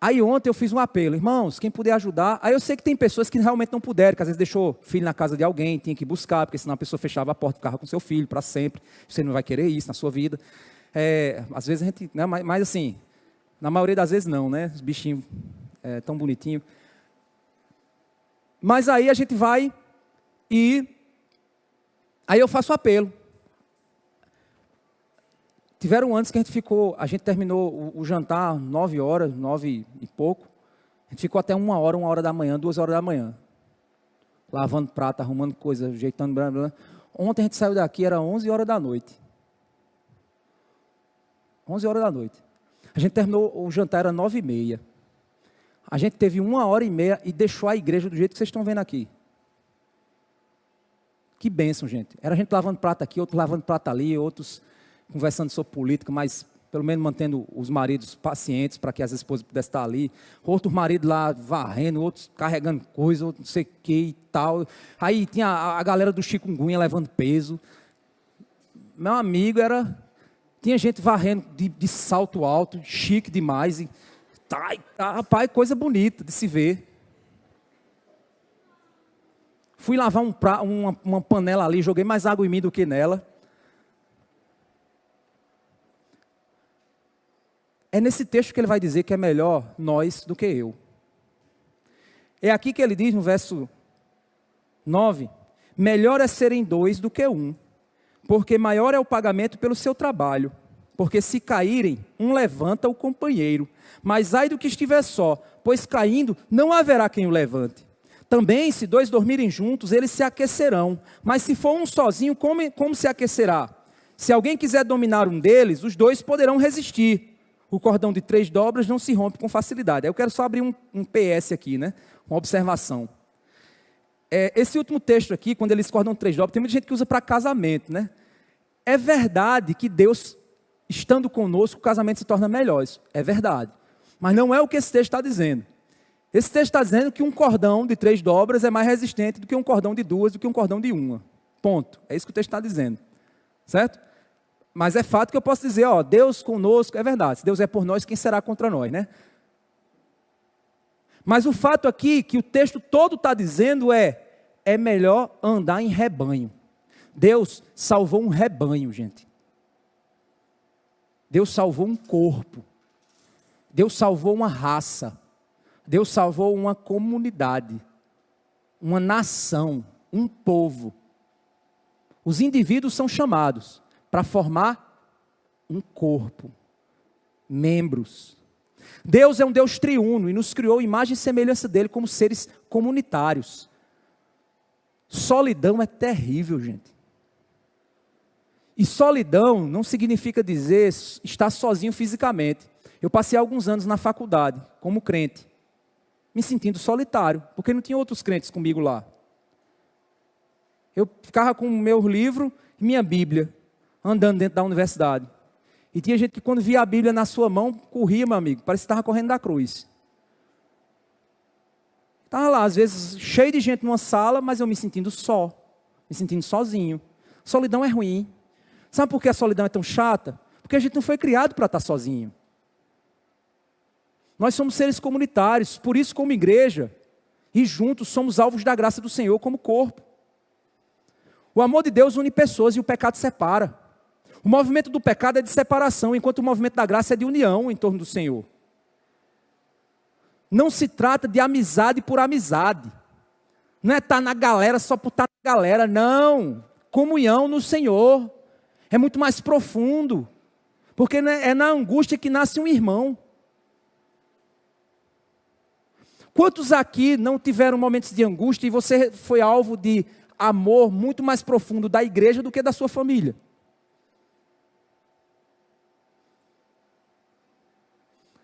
Aí ontem eu fiz um apelo, irmãos, quem puder ajudar. Aí eu sei que tem pessoas que realmente não puderam, que às vezes deixou filho na casa de alguém, tinha que buscar, porque senão a pessoa fechava a porta e ficava com seu filho para sempre. Você não vai querer isso na sua vida. Às vezes a gente, né, mas assim, na maioria das vezes não, né? Os bichinhos tão bonitinhos. Mas aí a gente vai e aí eu faço o apelo. Tiveram antes que a gente terminou o jantar 9 horas, 9 e pouco. A gente ficou até 1h da manhã, 2h da manhã. Lavando prato, arrumando coisa, ajeitando, blá, blá. Ontem a gente saiu daqui, era 11h da noite. 11h da noite. A gente terminou, o jantar era 9h30. A gente teve 1h30 e deixou a igreja do jeito que vocês estão vendo aqui. Que bênção, gente. Era a gente lavando prato aqui, outros lavando prato ali, outros conversando sobre política, mas pelo menos mantendo os maridos pacientes para que as esposas pudessem estar ali. Outro marido lá varrendo, outros carregando coisa, outro não sei o que e tal. Aí tinha a galera do chikungunya levando peso. Meu amigo, tinha gente varrendo de salto alto, chique demais. Rapaz, coisa bonita de se ver. Fui lavar uma panela ali, joguei mais água em mim do que nela. É nesse texto que ele vai dizer que é melhor nós do que eu. É aqui que ele diz no verso 9, melhor é serem 2 do que 1, porque maior é o pagamento pelo seu trabalho. Porque se caírem, um levanta o companheiro, mas ai do que estiver só, pois caindo não haverá quem o levante. Também, se 2 dormirem juntos, eles se aquecerão, mas se for um sozinho, como se aquecerá? Se alguém quiser dominar um deles, os 2 poderão resistir. O cordão de 3 dobras não se rompe com facilidade. Eu quero só abrir um PS aqui, né? Uma observação. Esse último texto aqui, quando eles cordam 3 dobras, tem muita gente que usa para casamento, né? É verdade que Deus, estando conosco, o casamento se torna melhor. Isso é verdade. Mas não é o que esse texto está dizendo. Esse texto está dizendo que um cordão de 3 dobras é mais resistente do que um cordão de 2, do que um cordão de 1. Ponto. É isso que o texto está dizendo. Certo? Mas é fato que eu posso dizer, Deus conosco, é verdade. Se Deus é por nós, quem será contra nós, né? Mas o fato aqui, que o texto todo está dizendo é melhor andar em rebanho. Deus salvou um rebanho, gente. Deus salvou um corpo. Deus salvou uma raça. Deus salvou uma comunidade. Uma nação. Um povo. Os indivíduos são chamados para formar um corpo, membros. Deus é um Deus triuno e nos criou imagem e semelhança dele como seres comunitários. Solidão é terrível, gente. E solidão não significa dizer estar sozinho fisicamente. Eu passei alguns anos na faculdade, como crente, me sentindo solitário, porque não tinha outros crentes comigo lá. Eu ficava com o meu livro e minha Bíblia, andando dentro da universidade. E tinha gente que quando via a Bíblia na sua mão, corria, meu amigo, parecia que estava correndo da cruz. Estava lá, às vezes, cheio de gente numa sala, mas eu me sentindo só, me sentindo sozinho. Solidão é ruim. Sabe por que a solidão é tão chata? Porque a gente não foi criado para estar sozinho. Nós somos seres comunitários, por isso, como igreja, e juntos somos alvos da graça do Senhor como corpo. O amor de Deus une pessoas e o pecado separa. O movimento do pecado é de separação, enquanto o movimento da graça é de união em torno do Senhor. Não se trata de amizade por amizade. Não é estar na galera só por estar na galera, não. Comunhão no Senhor. É muito mais profundo. Porque é na angústia que nasce um irmão. Quantos aqui não tiveram momentos de angústia e você foi alvo de amor muito mais profundo da igreja do que da sua família?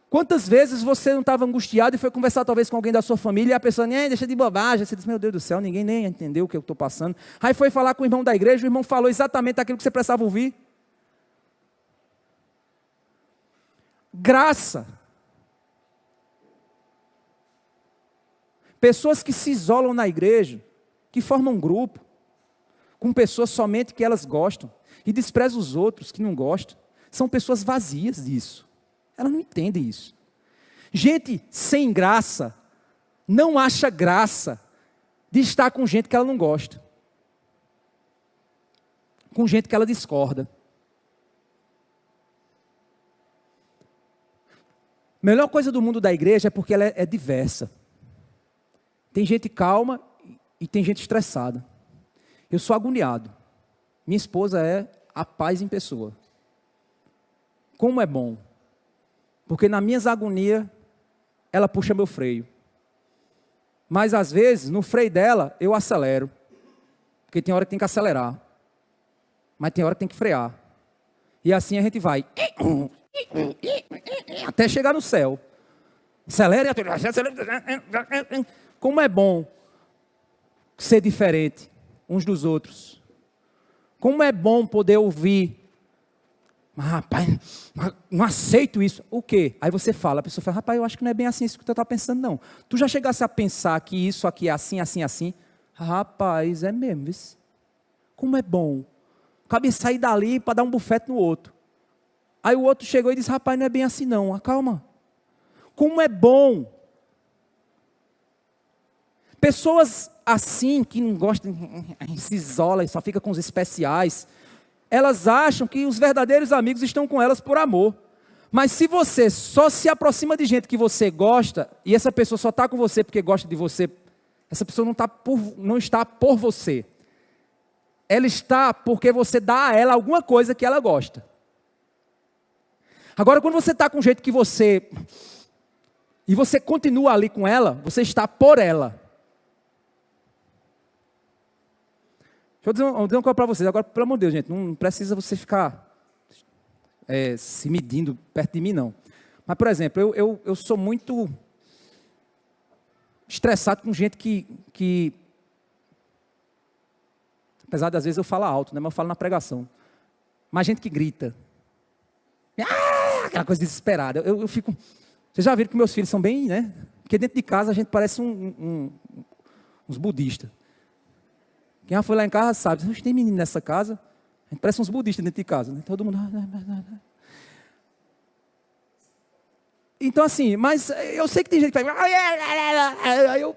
Quantas vezes você não estava angustiado e foi conversar talvez com alguém da sua família e a pessoa, nem deixa de bobagem, você diz, meu Deus do céu, ninguém nem entendeu o que eu estou passando. Aí foi falar com o irmão da igreja, o irmão falou exatamente aquilo que você precisava ouvir. Graça. Pessoas que se isolam na igreja, que formam um grupo, com pessoas somente que elas gostam, e desprezam os outros que não gostam, são pessoas vazias disso. Ela não entende isso. Gente sem graça não acha graça de estar com gente que ela não gosta. Com gente que ela discorda. A melhor coisa do mundo da igreja é porque ela é diversa. Tem gente calma e tem gente estressada. Eu sou agoniado. Minha esposa é a paz em pessoa. Como é bom. Porque nas minhas agonias, ela puxa meu freio. Mas às vezes, no freio dela, eu acelero. Porque tem hora que tem que acelerar. Mas tem hora que tem que frear. E assim a gente vai. Até chegar no céu. Acelera. Como é bom ser diferente uns dos outros. Como é bom poder ouvir. Mas, rapaz, não aceito isso. O quê? Aí você fala, a pessoa fala, rapaz, eu acho que não é bem assim isso que tu está pensando, não. Tu já chegasse a pensar que isso aqui é assim, assim, assim? Rapaz, é mesmo isso. Como é bom. Cabe sair dali para dar um bufete no outro. Aí o outro chegou e disse, rapaz, não é bem assim não. Calma. Como é bom. Pessoas assim, que não gostam, se isolam e só fica com os especiais, elas acham que os verdadeiros amigos estão com elas por amor. Mas se você só se aproxima de gente que você gosta, e essa pessoa só está com você porque gosta de você, essa pessoa não está por você. Ela está porque você dá a ela alguma coisa que ela gosta. Agora, quando você está com gente que você... e você continua ali com ela, você está por ela. Deixa eu dizer uma coisa para vocês. Agora, pelo amor de Deus, gente, não precisa você ficar se medindo perto de mim, não. Mas, por exemplo, eu sou muito estressado com gente que apesar de às vezes eu falo alto, né? Mas eu falo na pregação. Mas gente que grita. Aquela coisa desesperada. Eu fico... Vocês já viram que meus filhos são bem, né? Porque dentro de casa a gente parece uns budistas. Quem já foi lá em casa sabe, a gente tem menino nessa casa, a gente parece uns budistas dentro de casa, né? Todo mundo... Então assim, mas eu sei que tem gente que vai... Aí eu...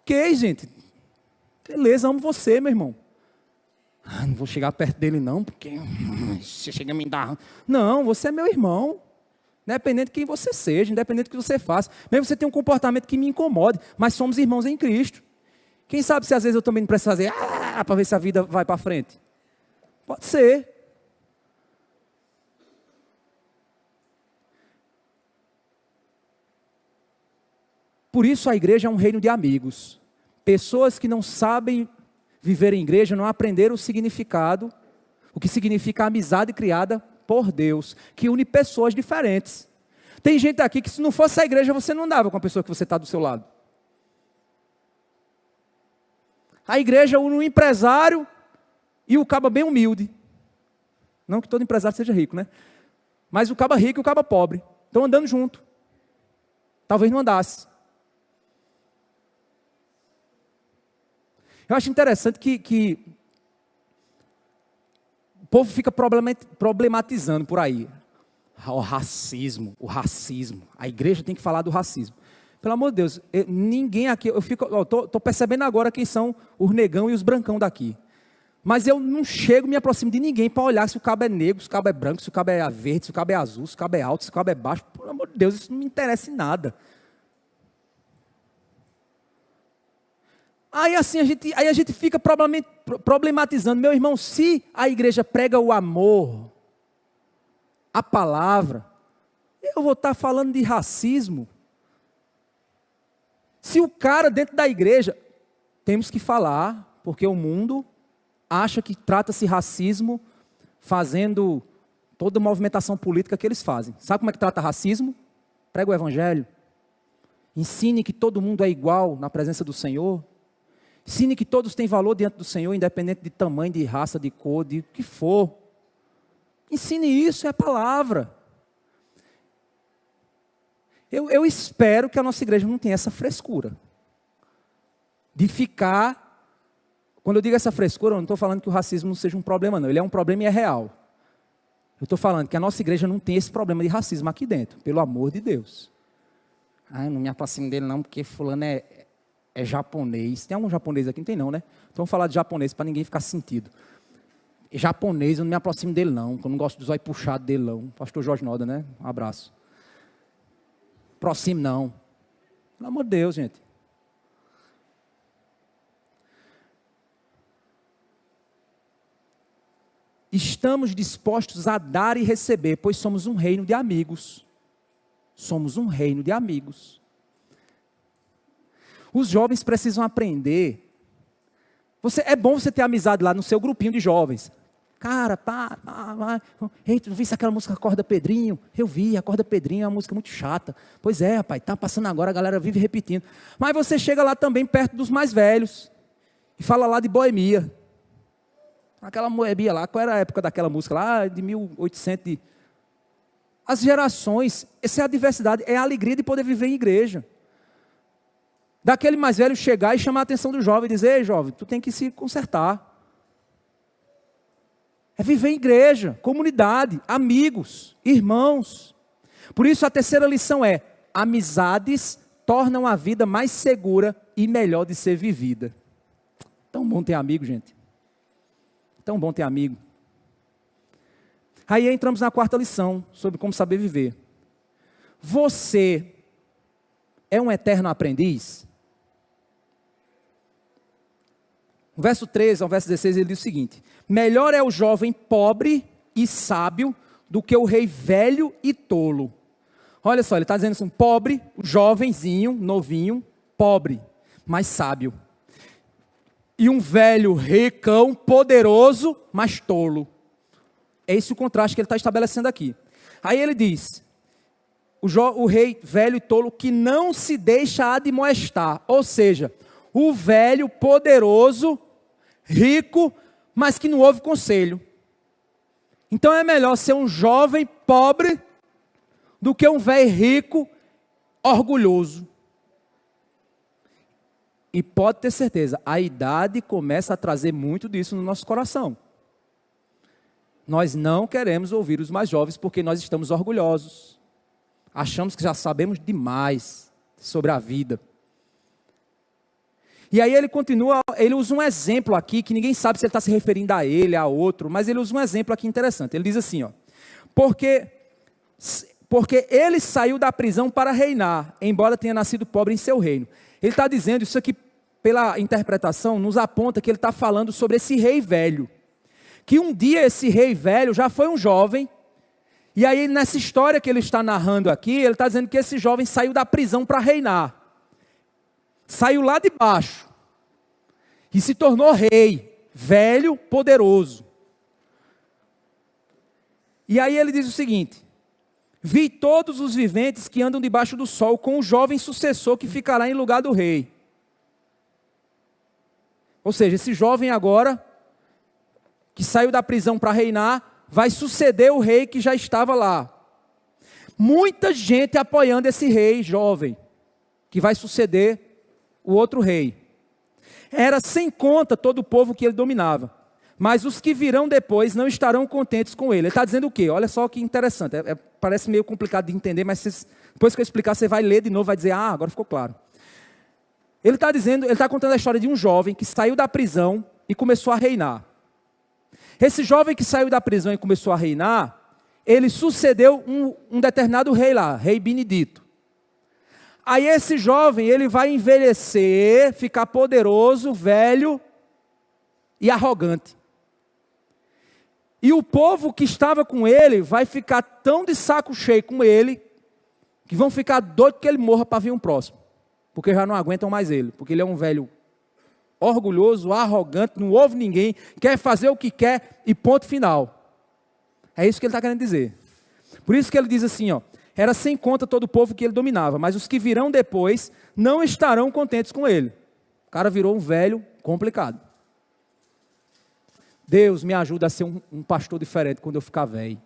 Ok, gente. Beleza, amo você, meu irmão. Não vou chegar perto dele não, porque... Você chega a me dar... Não, você é meu irmão. Independente de quem você seja, independente do que você faça. Mesmo que você tenha um comportamento que me incomode, mas somos irmãos em Cristo. Quem sabe se às vezes eu também não preciso fazer para ver se a vida vai para frente? Pode ser. Por isso a igreja é um reino de amigos. Pessoas que não sabem viver em igreja não aprenderam o significado, o que significa a amizade criada por Deus, que une pessoas diferentes. Tem gente aqui que se não fosse a igreja você não andava com a pessoa que você está do seu lado. A igreja une um empresário e o caba bem humilde. Não que todo empresário seja rico, né? Mas o caba rico e o caba pobre estão andando junto. Talvez não andasse. Eu acho interessante que o povo fica problematizando por aí. O racismo. A igreja tem que falar do racismo. Pelo amor de Deus, ninguém aqui, estou percebendo agora quem são os negão e os brancão daqui. Mas eu não chego, me aproximo de ninguém para olhar se o cabo é negro, se o cabo é branco, se o cabo é verde, se o cabo é azul, se o cabo é alto, se o cabo é baixo. Pelo amor de Deus, isso não me interessa em nada. Aí assim, a gente fica problematizando. Meu irmão, se a igreja prega o amor, a palavra, eu vou estar falando de racismo. Se o cara dentro da igreja, temos que falar, porque o mundo acha que trata-se racismo fazendo toda a movimentação política que eles fazem. Sabe como é que trata racismo? Prega o evangelho. Ensine que todo mundo é igual na presença do Senhor. Ensine que todos têm valor diante do Senhor, independente de tamanho, de raça, de cor, de o que for. Ensine isso, é a palavra. Eu espero que a nossa igreja não tenha essa frescura. De ficar... Quando eu digo essa frescura, eu não estou falando que o racismo não seja um problema, não. Ele é um problema e é real. Eu estou falando que a nossa igreja não tem esse problema de racismo aqui dentro, pelo amor de Deus. Eu não me aproximo dele não, porque fulano é japonês. Tem algum japonês aqui? Não tem não, né? Então vamos falar de japonês para ninguém ficar sentido. Japonês, eu não me aproximo dele não, porque eu não gosto do zóio puxado dele não. Pastor Jorge Noda, né? Um abraço. Aproxime não. Pelo amor de Deus, gente. Estamos dispostos a dar e receber, pois somos um reino de amigos. Somos um reino de amigos. Os jovens precisam aprender. É bom você ter amizade lá no seu grupinho de jovens. Cara, ei, tu viste aquela música Acorda Pedrinho? Eu vi, Acorda Pedrinho é uma música muito chata. Pois é, rapaz, tá passando agora, a galera vive repetindo. Mas você chega lá também perto dos mais velhos e fala lá de boemia. Aquela boemia lá, qual era a época daquela música lá? De 1800. As gerações, essa é a diversidade, é a alegria de poder viver em igreja. Daquele mais velho chegar e chamar a atenção do jovem e dizer: ei, jovem, tu tem que se consertar. É viver em igreja, comunidade, amigos, irmãos. Por isso a terceira lição é: amizades tornam a vida mais segura e melhor de ser vivida. Tão bom ter amigo, gente. Tão bom ter amigo. Aí entramos na quarta lição, sobre como saber viver. Você é um eterno aprendiz? No verso 13 ao verso 16 ele diz o seguinte: melhor é o jovem pobre e sábio do que o rei velho e tolo. Olha só, ele está dizendo assim: pobre, jovenzinho, novinho, pobre, mas sábio. E um velho ricão, poderoso, mas tolo. É esse o contraste que ele está estabelecendo aqui. Aí ele diz: o rei velho e tolo que não se deixa admoestar. Ou seja, o velho poderoso, rico, mas que não ouve conselho. Então é melhor ser um jovem pobre do que um velho rico, orgulhoso. E pode ter certeza, a idade começa a trazer muito disso no nosso coração. Nós não queremos ouvir os mais jovens porque nós estamos orgulhosos. Achamos que já sabemos demais sobre a vida. E aí ele continua, ele usa um exemplo aqui, que ninguém sabe se ele está se referindo a ele, a outro, mas ele usa um exemplo aqui interessante. Ele diz assim, porque ele saiu da prisão para reinar, embora tenha nascido pobre em seu reino. Ele está dizendo, isso aqui, pela interpretação, nos aponta que ele está falando sobre esse rei velho. Que um dia esse rei velho já foi um jovem, e aí nessa história que ele está narrando aqui, ele está dizendo que esse jovem saiu da prisão para reinar. Saiu lá de baixo, e se tornou rei, velho, poderoso. E aí ele diz o seguinte: vi todos os viventes que andam debaixo do sol, com o jovem sucessor que ficará em lugar do rei. Ou seja, esse jovem agora, que saiu da prisão para reinar, vai suceder o rei que já estava lá. Muita gente apoiando esse rei jovem, que vai suceder o outro rei. Era sem conta todo o povo que ele dominava. Mas os que virão depois não estarão contentes com ele. Ele está dizendo o quê? Olha só que interessante. Parece meio complicado de entender, mas depois que eu explicar, você vai ler de novo, vai dizer, agora ficou claro. Ele está contando a história de um jovem que saiu da prisão e começou a reinar. Esse jovem que saiu da prisão e começou a reinar, ele sucedeu um determinado rei lá, rei Benedito. Aí esse jovem, ele vai envelhecer, ficar poderoso, velho e arrogante. E o povo que estava com ele vai ficar tão de saco cheio com ele, que vão ficar doidos que ele morra para vir um próximo. Porque já não aguentam mais ele. Porque ele é um velho orgulhoso, arrogante, não ouve ninguém, quer fazer o que quer e ponto final. É isso que ele está querendo dizer. Por isso que ele diz assim, era sem conta todo o povo que ele dominava, mas os que virão depois não estarão contentes com ele. O cara virou um velho complicado. Deus me ajuda a ser um pastor diferente quando eu ficar velho.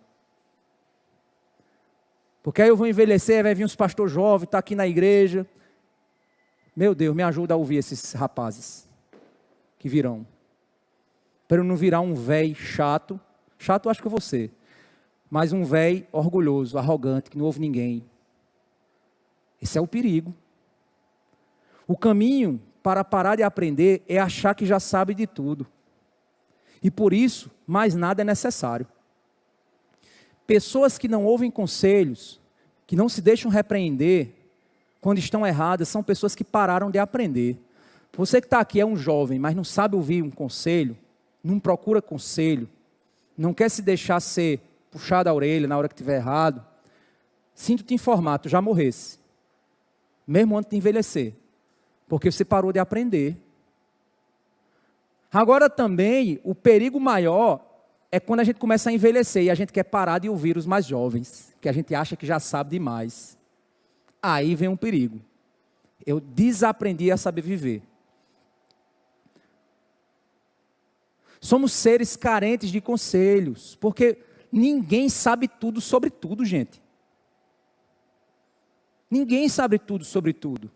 Porque aí eu vou envelhecer, vai vir uns pastores jovens, está aqui na igreja. Meu Deus, me ajuda a ouvir esses rapazes que virão. Para eu não virar um velho chato. Chato eu acho que eu vou ser. Mas um velho orgulhoso, arrogante, que não ouve ninguém. Esse é o perigo. O caminho para parar de aprender é achar que já sabe de tudo. E por isso, mais nada é necessário. Pessoas que não ouvem conselhos, que não se deixam repreender, quando estão erradas, são pessoas que pararam de aprender. Você que está aqui é um jovem, mas não sabe ouvir um conselho, não procura conselho, não quer se deixar ser puxado a orelha na hora que estiver errado, sinto te informar, tu já morresse, mesmo antes de envelhecer, porque você parou de aprender. Agora também, o perigo maior é quando a gente começa a envelhecer e a gente quer parar de ouvir os mais jovens, que a gente acha que já sabe demais. Aí vem um perigo. Eu desaprendi a saber viver. Somos seres carentes de conselhos, porque ninguém sabe tudo sobre tudo, gente. Ninguém sabe tudo sobre tudo.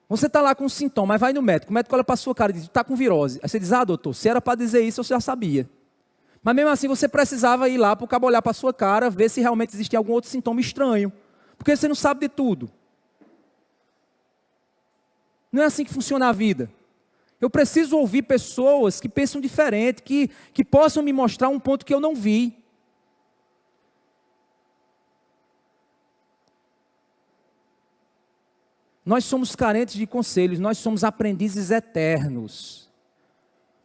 Você está lá com um sintoma, mas vai no médico. O médico olha para a sua cara e diz, está com virose. Aí você diz, doutor, se era para dizer isso, eu já sabia. Mas mesmo assim, você precisava ir lá para o cabo olhar para a sua cara, ver se realmente existia algum outro sintoma estranho. Porque você não sabe de tudo. Não é assim que funciona a vida. Eu preciso ouvir pessoas que pensam diferente, que possam me mostrar um ponto que eu não vi. Nós somos carentes de conselhos, nós somos aprendizes eternos.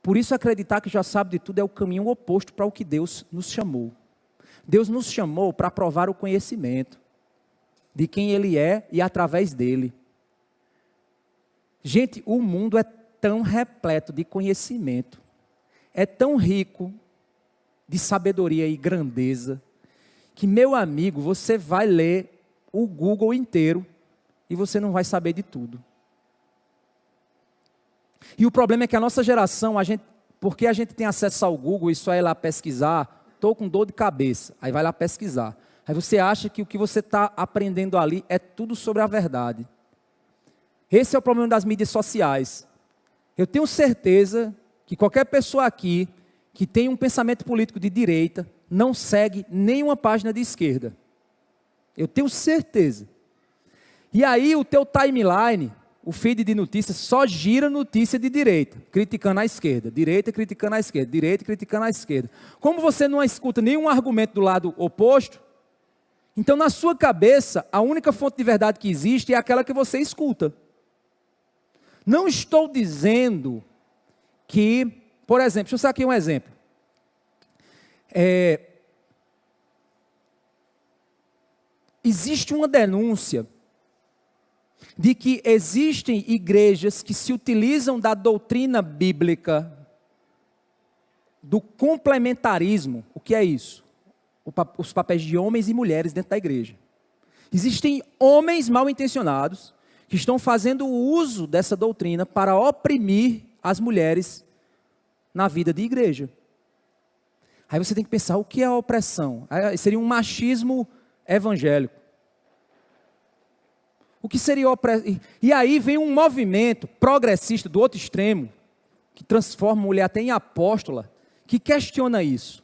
Por isso acreditar que já sabe de tudo é o caminho oposto para o que Deus nos chamou. Deus nos chamou para provar o conhecimento de quem Ele é e através dele. Gente, o mundo é tão repleto de conhecimento, é tão rico de sabedoria e grandeza, que, meu amigo, você vai ler o Google inteiro e você não vai saber de tudo. E o problema é que a nossa geração, porque a gente tem acesso ao Google e só é lá pesquisar, estou com dor de cabeça, aí vai lá pesquisar. Aí você acha que o que você está aprendendo ali é tudo sobre a verdade. Esse é o problema das mídias sociais. Eu tenho certeza que qualquer pessoa aqui que tem um pensamento político de direita não segue nenhuma página de esquerda. Eu tenho certeza. E aí o teu timeline, o feed de notícias, só gira notícia de direita, criticando a esquerda. Direita criticando a esquerda, direita criticando a esquerda. Como você não escuta nenhum argumento do lado oposto, então na sua cabeça, a única fonte de verdade que existe é aquela que você escuta. Não estou dizendo que, por exemplo, deixa eu usar aqui um exemplo. Existe uma denúncia de que existem igrejas que se utilizam da doutrina bíblica, do complementarismo. O que é isso? Os papéis de homens e mulheres dentro da igreja. Existem homens mal intencionados que estão fazendo uso dessa doutrina para oprimir as mulheres na vida de igreja. Aí você tem que pensar, o que é a opressão? Seria um machismo evangélico. O que seria opressão? E aí vem um movimento progressista do outro extremo, que transforma a mulher até em apóstola, que questiona isso.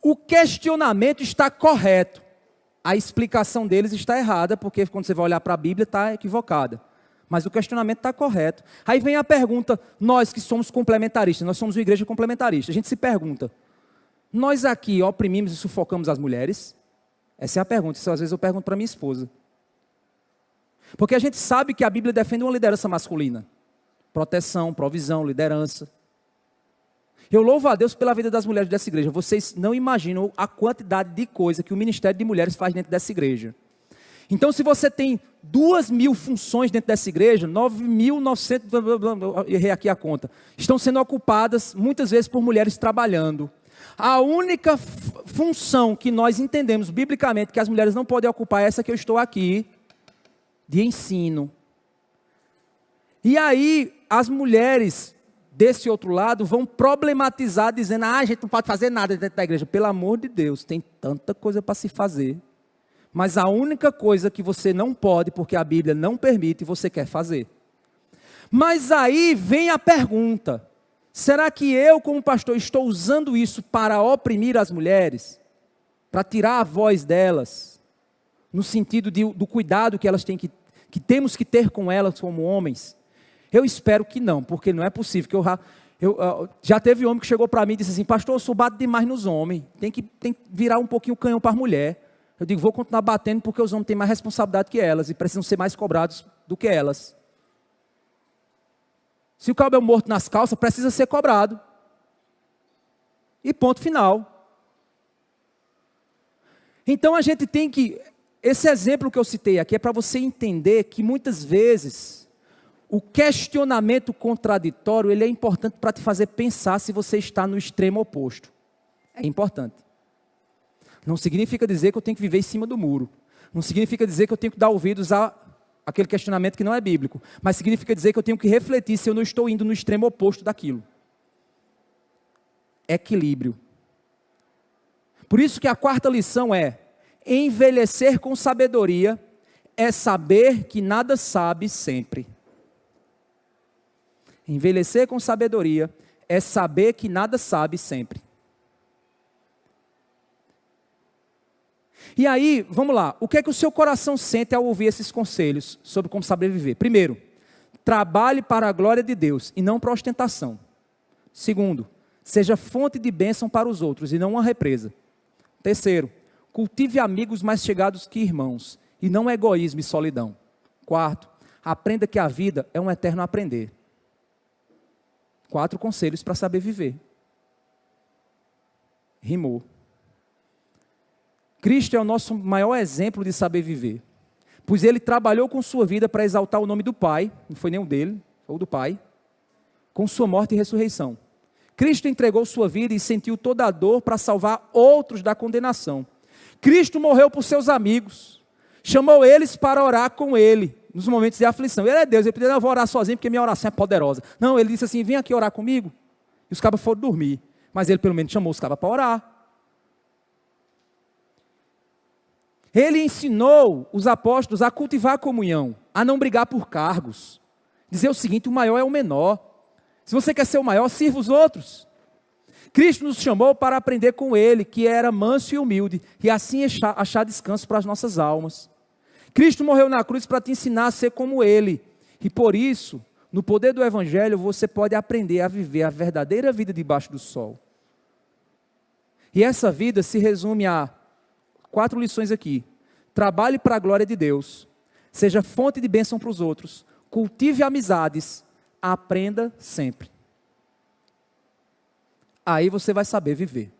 O questionamento está correto. A explicação deles está errada, porque quando você vai olhar para a Bíblia está equivocada. Mas o questionamento está correto. Aí vem a pergunta, nós que somos complementaristas, nós somos uma igreja complementarista, a gente se pergunta, nós aqui oprimimos e sufocamos as mulheres? Essa é a pergunta, isso às vezes eu pergunto para minha esposa. Porque a gente sabe que a Bíblia defende uma liderança masculina. Proteção, provisão, liderança. Eu louvo a Deus pela vida das mulheres dessa igreja. Vocês não imaginam a quantidade de coisa que o Ministério de Mulheres faz dentro dessa igreja. Então, se você tem 2.000 funções dentro dessa igreja, 9.900, errei aqui a conta, estão sendo ocupadas muitas vezes por mulheres trabalhando. A única função que nós entendemos biblicamente que as mulheres não podem ocupar é essa que eu estou aqui, de ensino. E aí, as mulheres desse outro lado vão problematizar, dizendo, a gente não pode fazer nada dentro da igreja. Pelo amor de Deus, tem tanta coisa para se fazer. Mas a única coisa que você não pode, porque a Bíblia não permite, você quer fazer. Mas aí vem a pergunta, será que eu, como pastor, estou usando isso para oprimir as mulheres? Para tirar a voz delas? No sentido do cuidado que elas têm que temos que ter com elas como homens? Eu espero que não, porque não é possível. Já teve homem que chegou para mim e disse assim, pastor, eu sou bato demais nos homens, tem que virar um pouquinho o canhão para as mulheres. Eu digo, vou continuar batendo porque os homens têm mais responsabilidade que elas e precisam ser mais cobrados do que elas. Se o cabo é morto nas calças, precisa ser cobrado. E ponto final. Então a gente tem que... Esse exemplo que eu citei aqui é para você entender que muitas vezes o questionamento contraditório ele é importante para te fazer pensar se você está no extremo oposto. É importante. Não significa dizer que eu tenho que viver em cima do muro. Não significa dizer que eu tenho que dar ouvidos àquele questionamento que não é bíblico. Mas significa dizer que eu tenho que refletir se eu não estou indo no extremo oposto daquilo. Equilíbrio. Por isso que a quarta lição é: envelhecer com sabedoria é saber que nada sabe sempre. Envelhecer com sabedoria é saber que nada sabe sempre. E aí, vamos lá, o que é que o seu coração sente ao ouvir esses conselhos sobre como saber viver? Primeiro, trabalhe para a glória de Deus e não para ostentação. Segundo, seja fonte de bênção para os outros e não uma represa. Terceiro, cultive amigos mais chegados que irmãos e não egoísmo e solidão. Quarto, aprenda que a vida é um eterno aprender. 4 conselhos para saber viver. Rimou. Cristo é o nosso maior exemplo de saber viver, pois Ele trabalhou com sua vida para exaltar o nome do Pai, não foi nenhum dele, foi o do Pai, com sua morte e ressurreição. Cristo entregou sua vida e sentiu toda a dor para salvar outros da condenação. Cristo morreu por seus amigos, chamou eles para orar com Ele, nos momentos de aflição. Ele é Deus, ele podia, não, eu vou orar sozinho porque minha oração é poderosa. Não, Ele disse assim, vem aqui orar comigo. E os cabas foram dormir, mas Ele pelo menos chamou os cabas para orar. Ele ensinou os apóstolos a cultivar a comunhão, a não brigar por cargos. Dizer o seguinte, o maior é o menor. Se você quer ser o maior, sirva os outros. Cristo nos chamou para aprender com Ele, que era manso e humilde, e assim achar descanso para as nossas almas. Cristo morreu na cruz para te ensinar a ser como Ele. E por isso, no poder do Evangelho, você pode aprender a viver a verdadeira vida debaixo do sol. E essa vida se resume a 4 lições aqui. Trabalhe para a glória de Deus. Seja fonte de bênção para os outros. Cultive amizades. Aprenda sempre. Aí você vai saber viver.